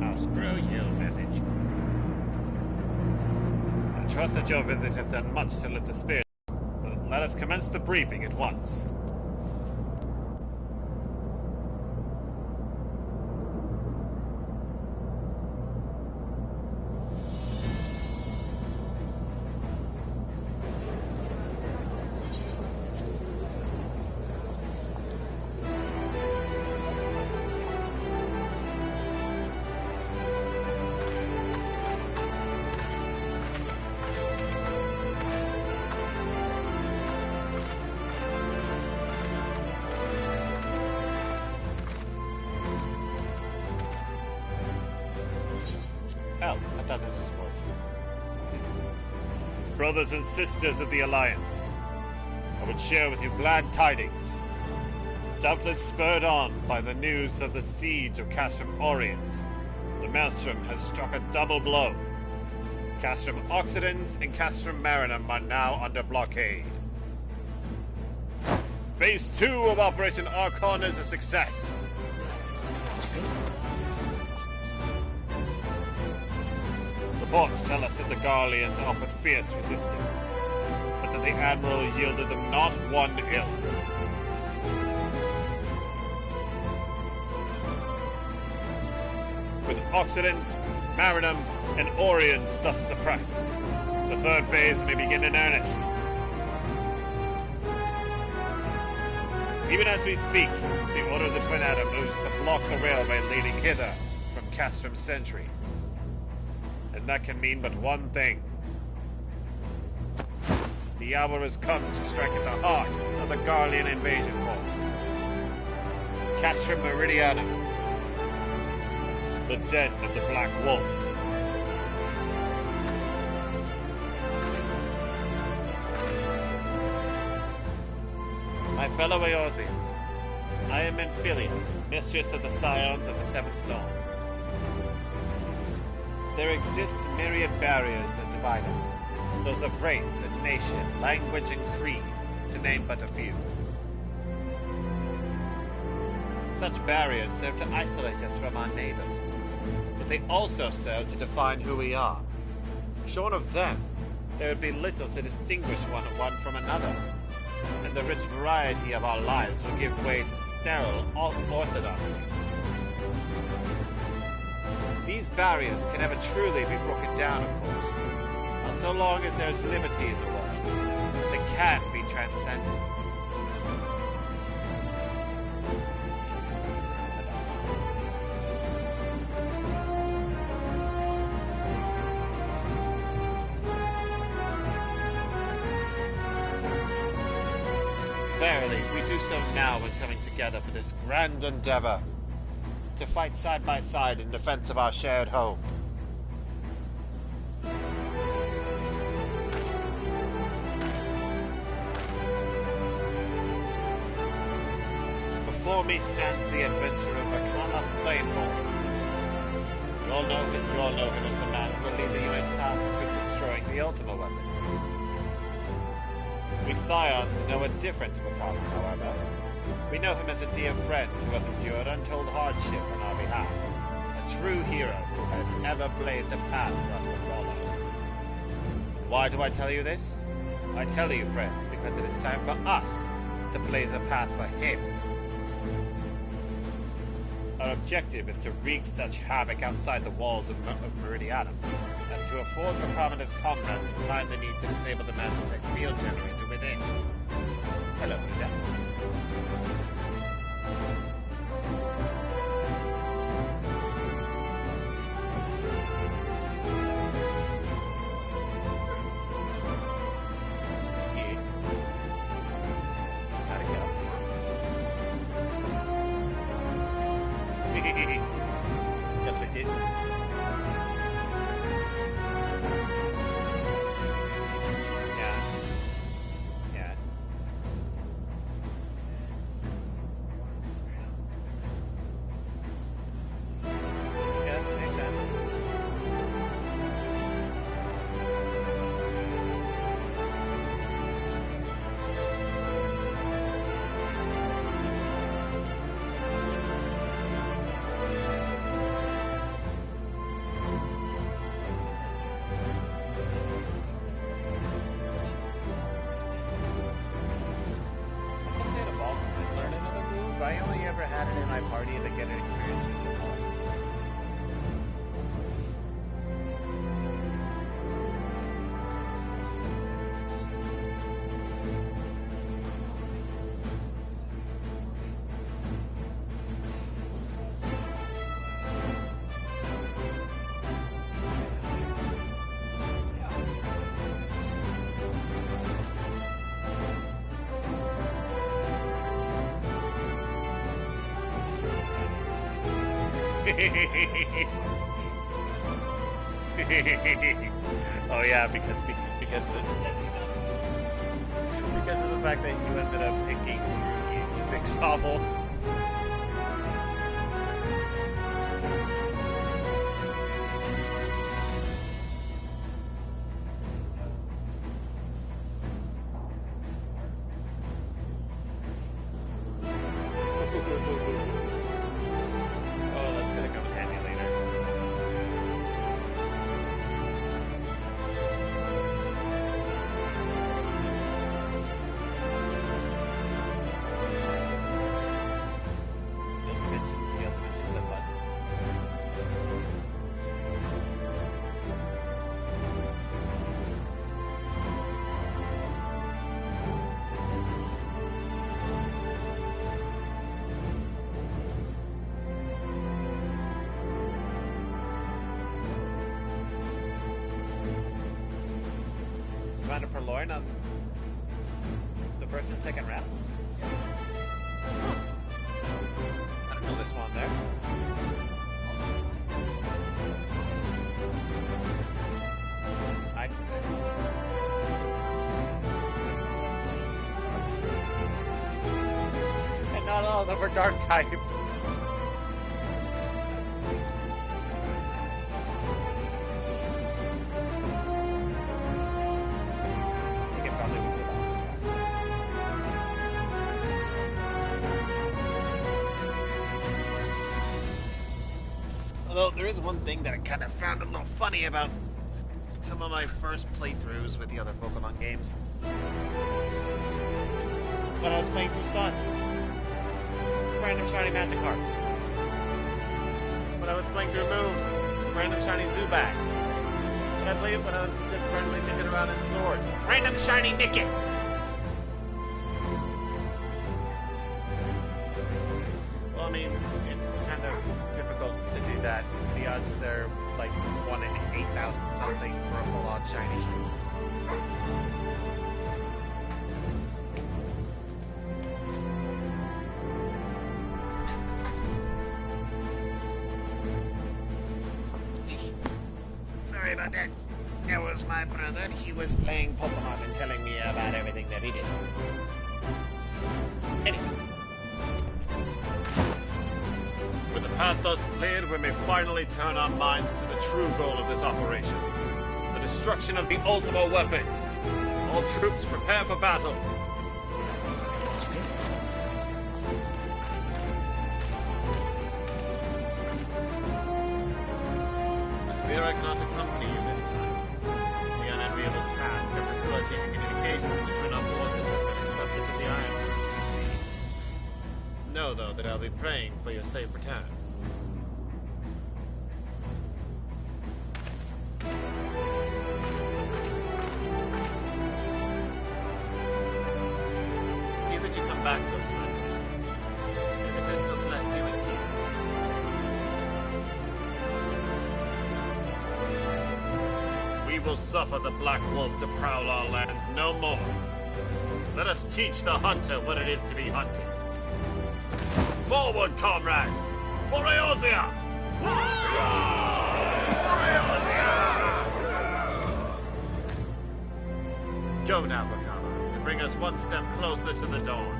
Oh, screw you, message. I trust that your visit has done much to lift the spirits. But let us commence the briefing at once. Oh, I thought this was voiced. Brothers and sisters of the Alliance, I would share with you glad tidings. Doubtless spurred on by the news of the siege of Castrum Oriens, the Maelstrom has struck a double blow. Castrum Occidens and Castrum Marinum are now under blockade. Phase 2 of Operation Archon is a success. Reports tell us that the Garleans offered fierce resistance, but that the Admiral yielded them not one ill. With Occidents, Marinum, and Oriens thus suppressed, the third phase may begin in earnest. Even as we speak, the Order of the Twin Adder moves to block the railway leading hither from Castrum Sentry. And that can mean but one thing. The hour has come to strike at the heart of the Garlean invasion force. Castrum Meridiana, the den of the Black Wolf. My fellow Eorzeans, I am Menphilia, mistress of the Scions of the Seventh Dawn. There exists myriad barriers that divide us, those of race and nation, language and creed, to name but a few. Such barriers serve to isolate us from our neighbors, but they also serve to define who we are. Shorn of them, there would be little to distinguish one from another, and the rich variety of our lives will give way to sterile orthodoxy. These barriers can never truly be broken down, of course, not so long as there is liberty in the world. They can be transcended. Verily, we do so now when coming together for this grand endeavor, to fight side by side in defense of our shared home. Before me stands the adventurer Vakama Flameborne. You all know him as the man who will lead the UN tasked with destroying the Ultima weapon. We Scions know a different Vakama, however. We know him as a dear friend who has endured untold hardship on our behalf. A true hero who has ever blazed a path for us to follow. Why do I tell you this? I tell you, friends, because it is time for us to blaze a path for him. Our objective is to wreak such havoc outside the walls of Meridianum as to afford Vakama and his comrades the time they need to disable the Magitech field generator within. Hello, Rita. Just what did. Yeah. Yeah, makes sense. I only ever had it in my party to get an experience with it. Oh yeah, because of the fact that you ended up picking Vic Sovel. Commander Purloin on the person second rounds? I don't know this one there. all that were dark type. Although there is one thing that I kind of found a little funny about some of my first playthroughs with the other Pokemon games. When I was playing through Sun, random shiny Magikarp. When I was playing through Move, random shiny Zubat. When I was just randomly picking around in Sword, random shiny Nickit. Well, I mean, it's kind of difficult to do that. The odds are like 1 in 8,000 something for a full-on shiny. Sorry about that. That was my brother. He was playing Pokemon and telling me about everything that he did. Anyway. With the path thus cleared, we may finally turn our minds to the true goal of this operation. The destruction of the Ultima weapon. All troops prepare for battle. I fear I cannot accompany you this time. The unenviable task of facilitating communications between our forces has been entrusted with the Iron Worms, you see. Know, though, that I'll be praying for your safe return. See that you come back to us, my friend. May the crystal bless you and keep you. We will suffer the Black Wolf to prowl our lands no more. Let us teach the hunter what it is to be hunted. Forward, comrades! For Eorzea! Go now, Vakama, and bring us one step closer to the dawn.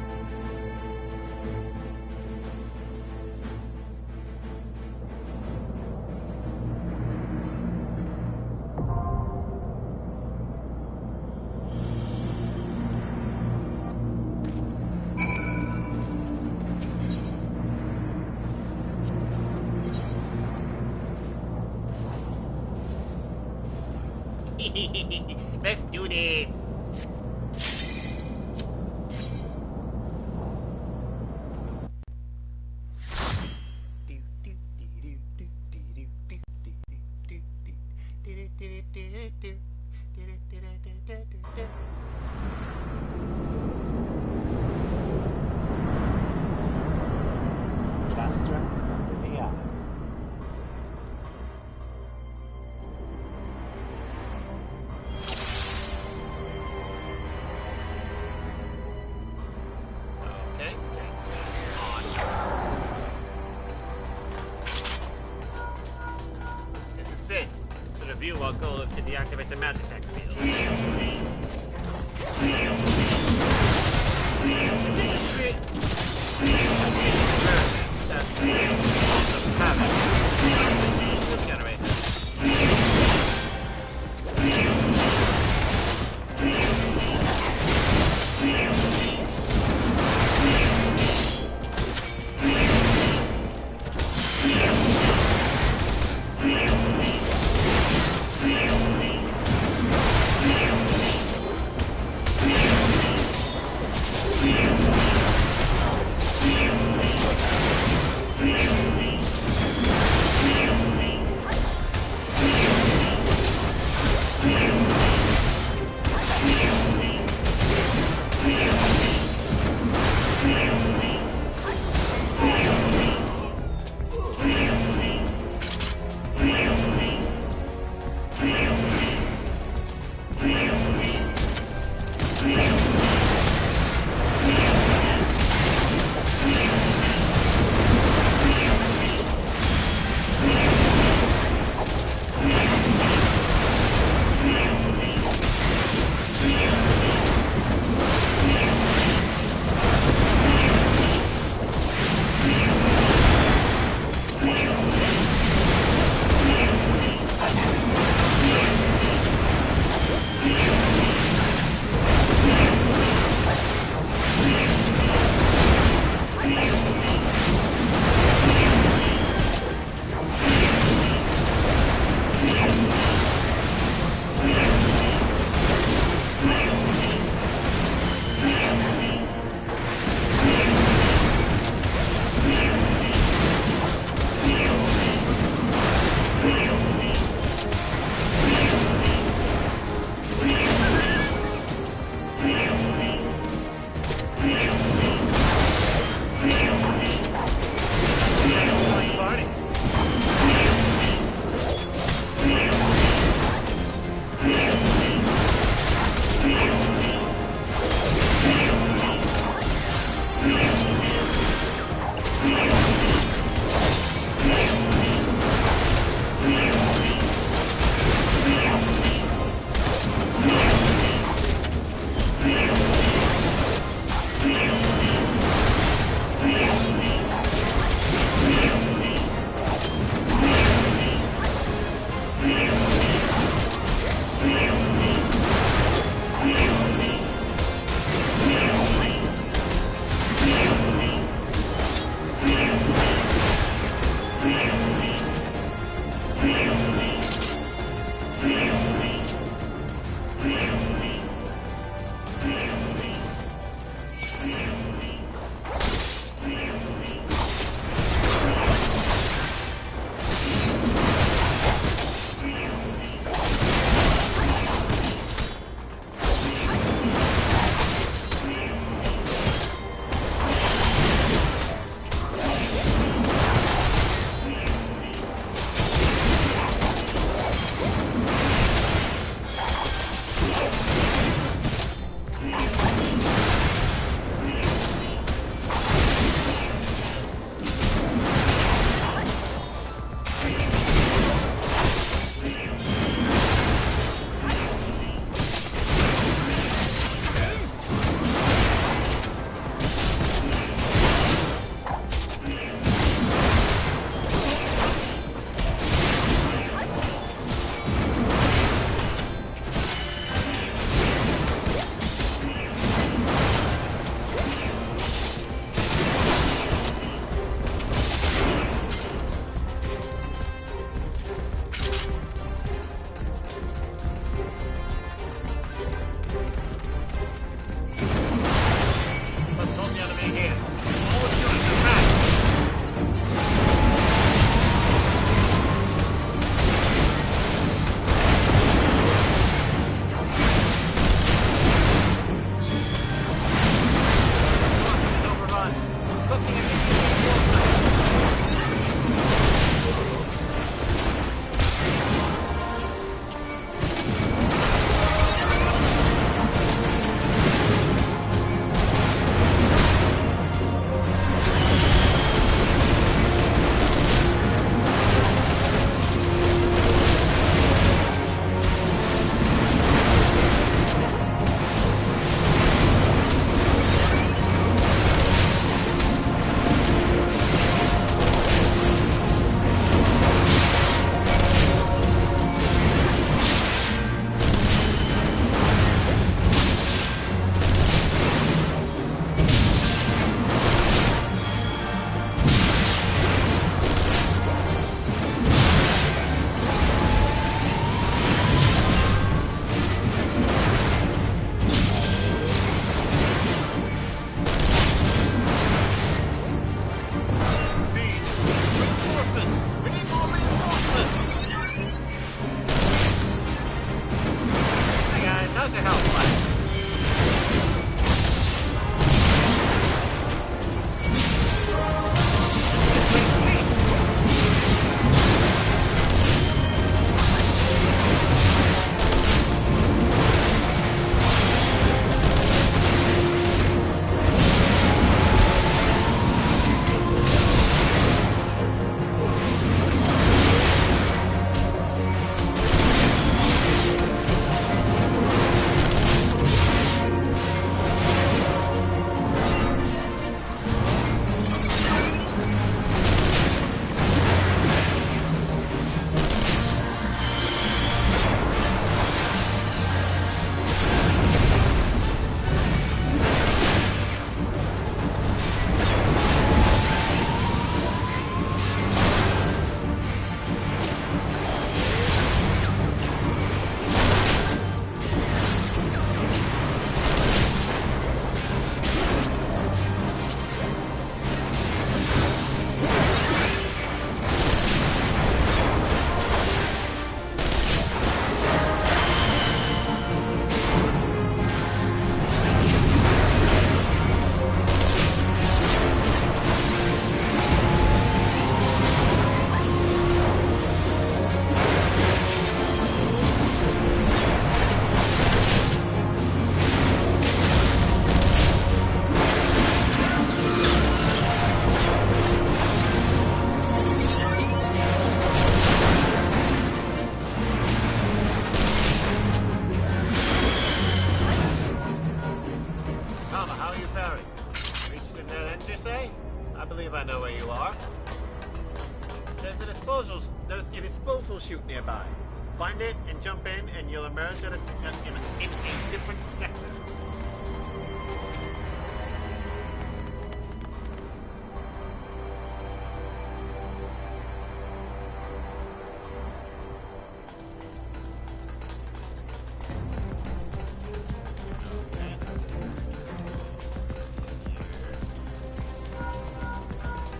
Let's do this! Castra of the Island. Okay, takes on. This is Sid. To review, our goal is to deactivate the Magitech field. That's the pattern. Generator. I know where you are. There's a disposal chute nearby. Find it and jump in, and you'll emerge in a different sector.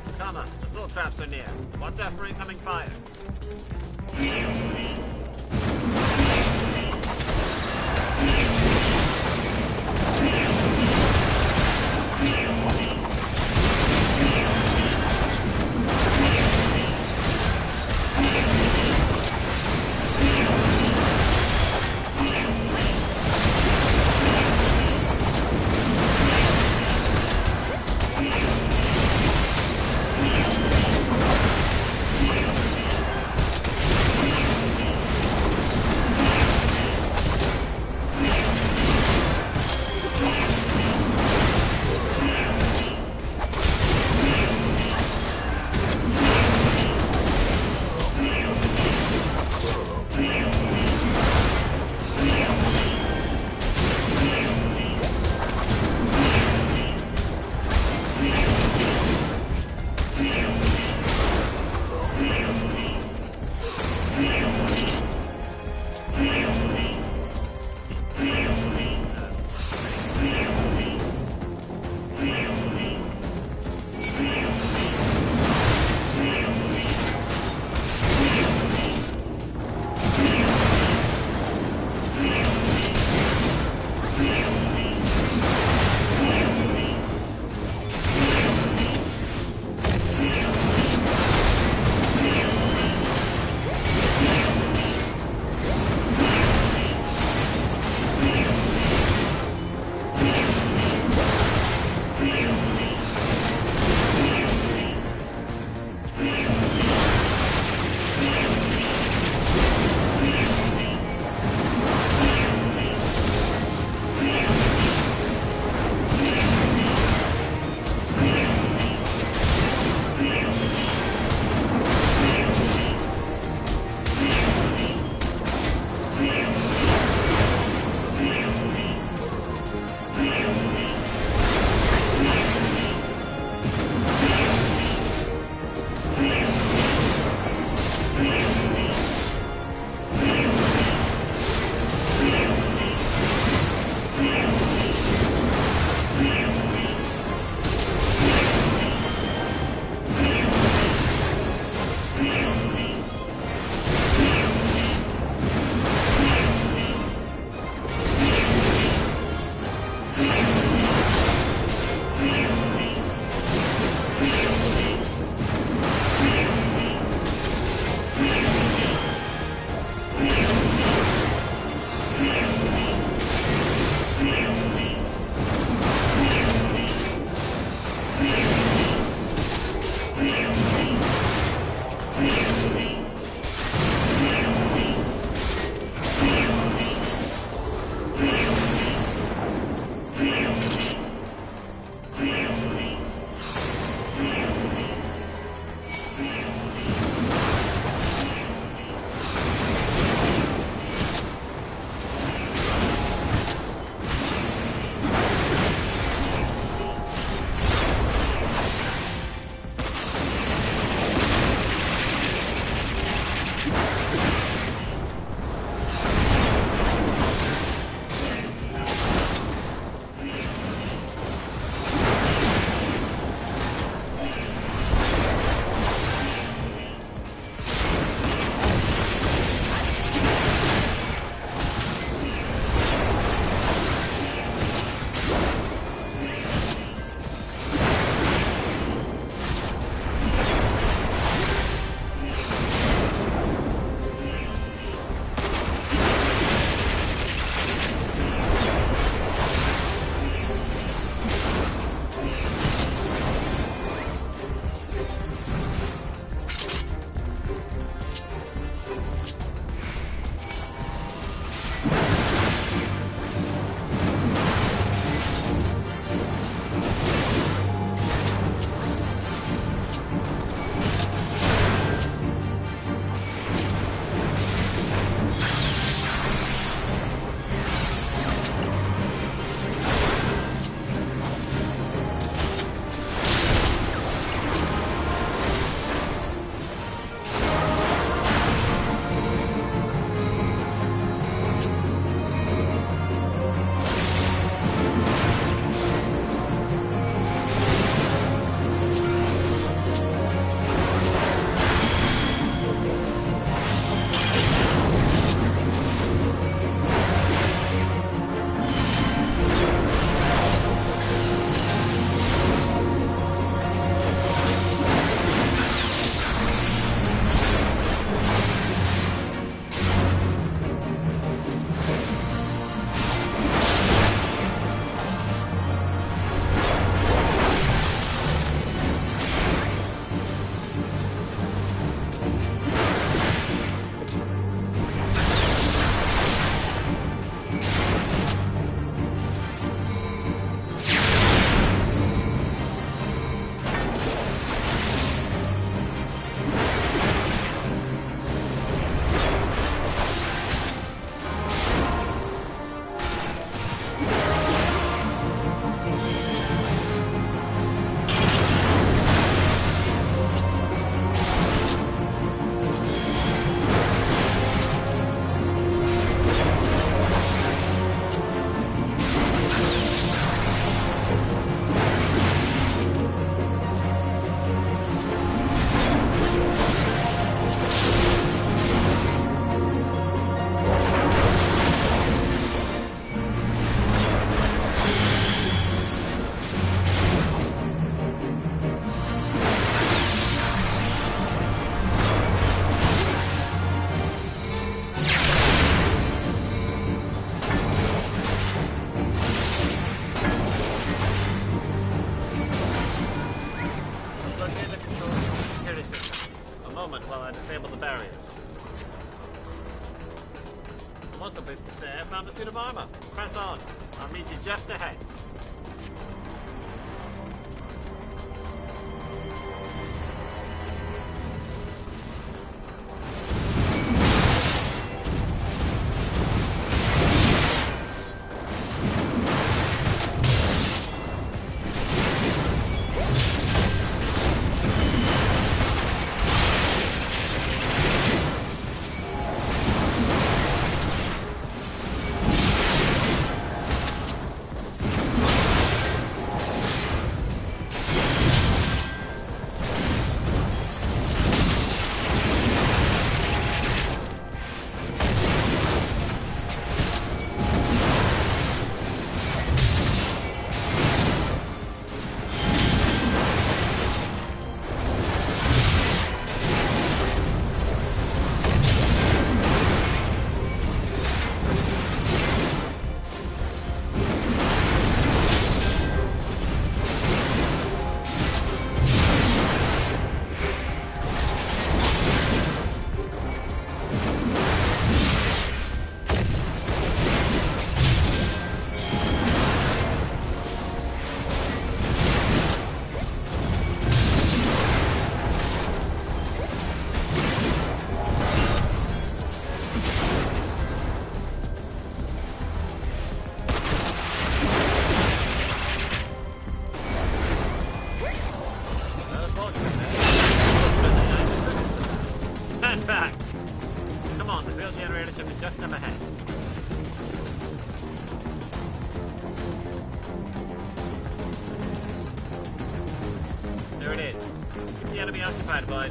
Vakama, assault crafts are near. Watch out for incoming fire. muscle bits to say I found a suit of armor. Press on. I'll meet you just ahead.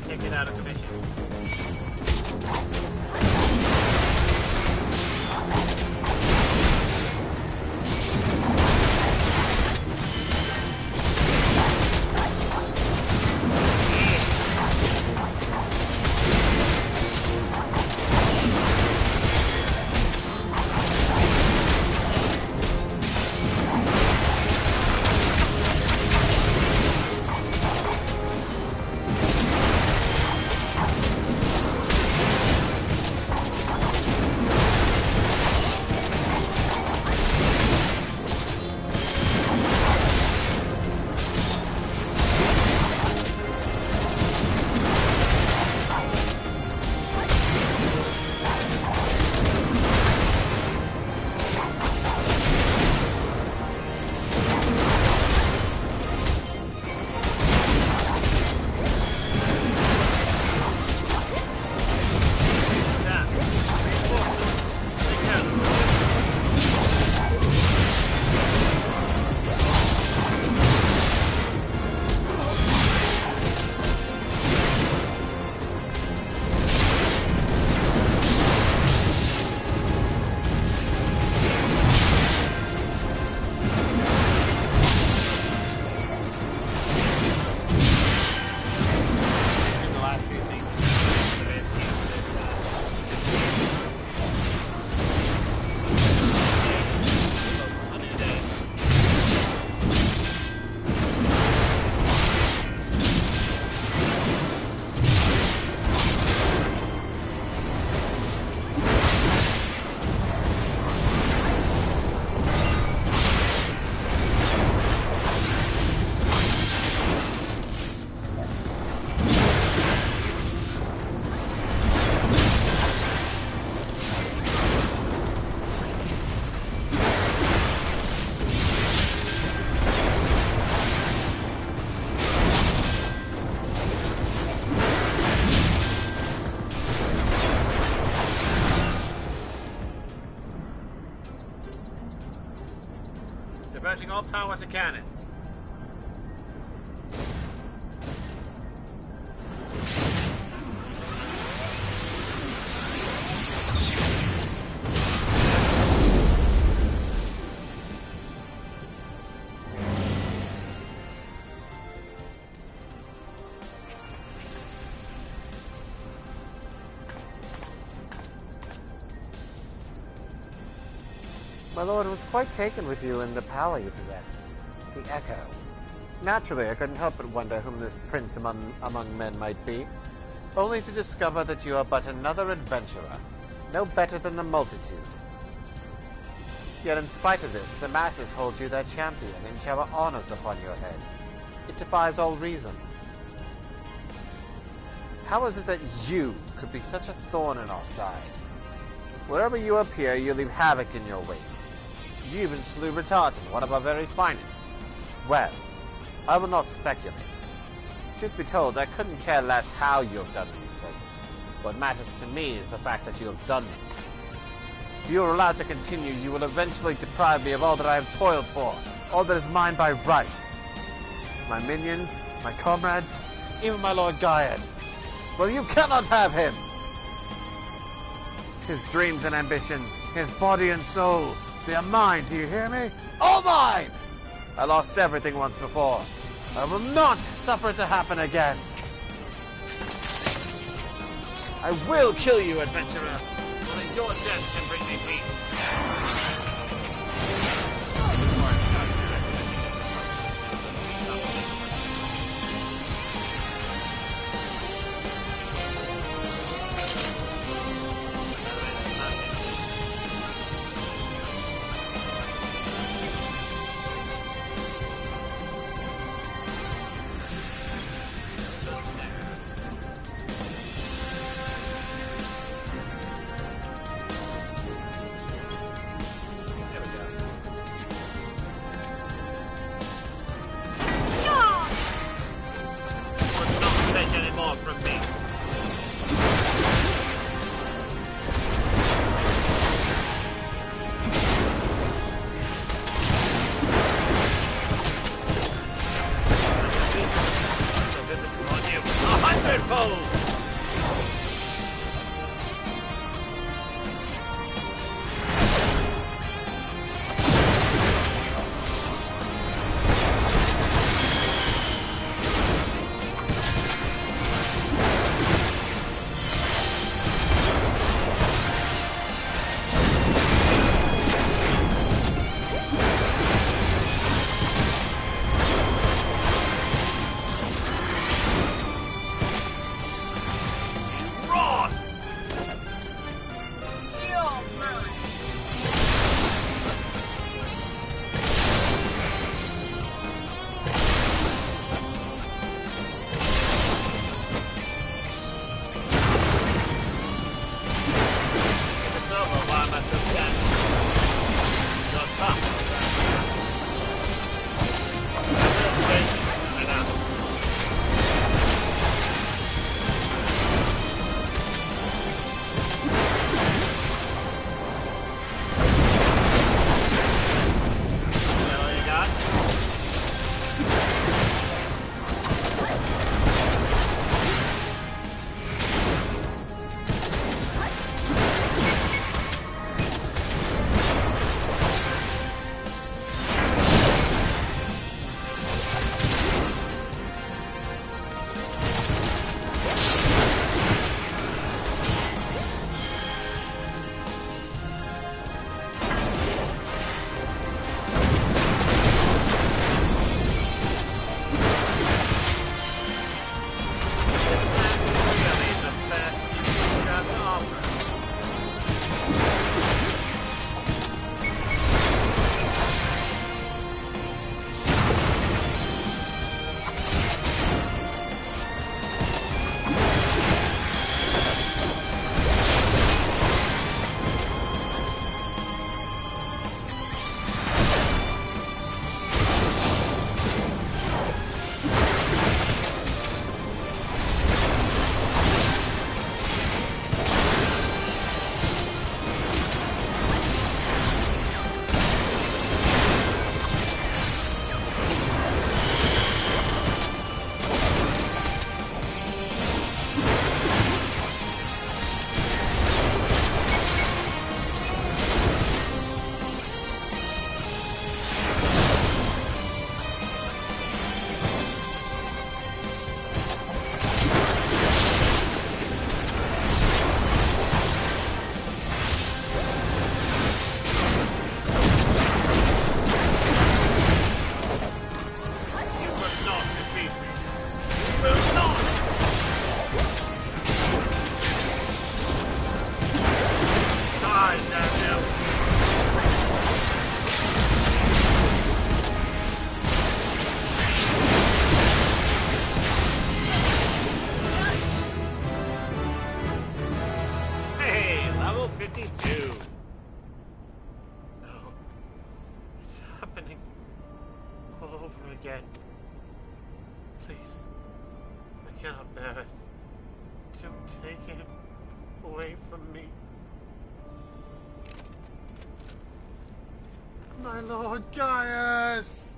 Take it out of commission. Diverting all power to cannons. My lord was quite taken with you and the power you possess. The Echo. Naturally, I couldn't help but wonder whom this prince among men might be, only to discover that you are but another adventurer, no better than the multitude, Yet in spite of this, the masses hold you their champion and shower honors upon your head. It defies all reason. How is it that you could be such a thorn in our side? Wherever you appear, you leave havoc in your wake. You even slew Retartan, one of our very finest. Well, I will not speculate. Truth be told, I couldn't care less how you have done these things. What matters to me is the fact that you have done them. If you are allowed to continue, you will eventually deprive me of all that I have toiled for, all that is mine by right. My minions, my comrades, even my Lord Gaius. Well, you cannot have him! His dreams and ambitions, his body and soul, they are mine, do you hear me? All mine! I lost everything once before. I will not suffer it to happen again. I will kill you, adventurer. Only your death can bring me peace. 22. No. It's happening all over again. Please. I cannot bear it. Don't take him away from me. My Lord Gaius!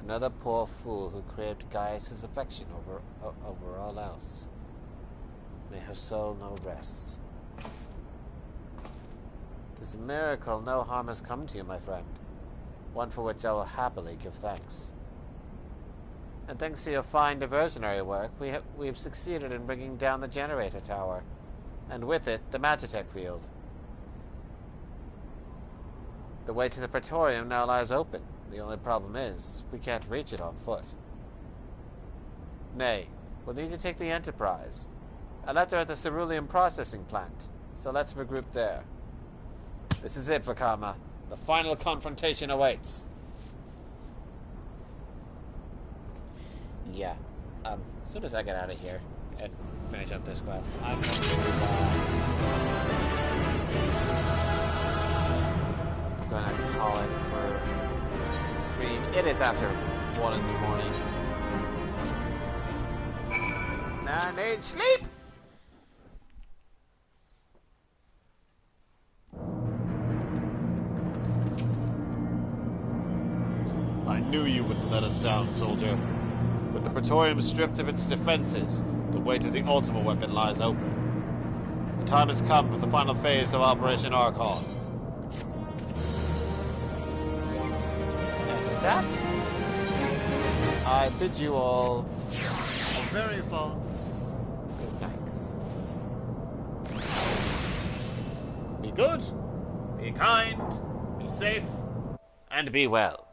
Another poor fool who craved Gaius' affection over all else. May her soul know rest. Tis a miracle no harm has come to you, my friend. One for which I will happily give thanks. And thanks to your fine diversionary work, we have succeeded in bringing down the generator tower, and with it, the Magitech field. The way to the Praetorium now lies open. The only problem is, we can't reach it on foot. Nay, we'll need to take the Enterprise. I left her at the cerulean processing plant, so let's regroup there. This is it, Vakama. The final confrontation awaits. Yeah. As soon as I get out of here and finish up this quest, I'm going to call it for the stream. It is after 1 in the morning. Now I need sleep! I knew you wouldn't let us down, soldier. With the Praetorium stripped of its defenses, the way to the Ultima weapon lies open. The time has come for the final phase of Operation Archon. And with that, I bid you all A very fond good night. Be good, Be kind, be safe, And be well.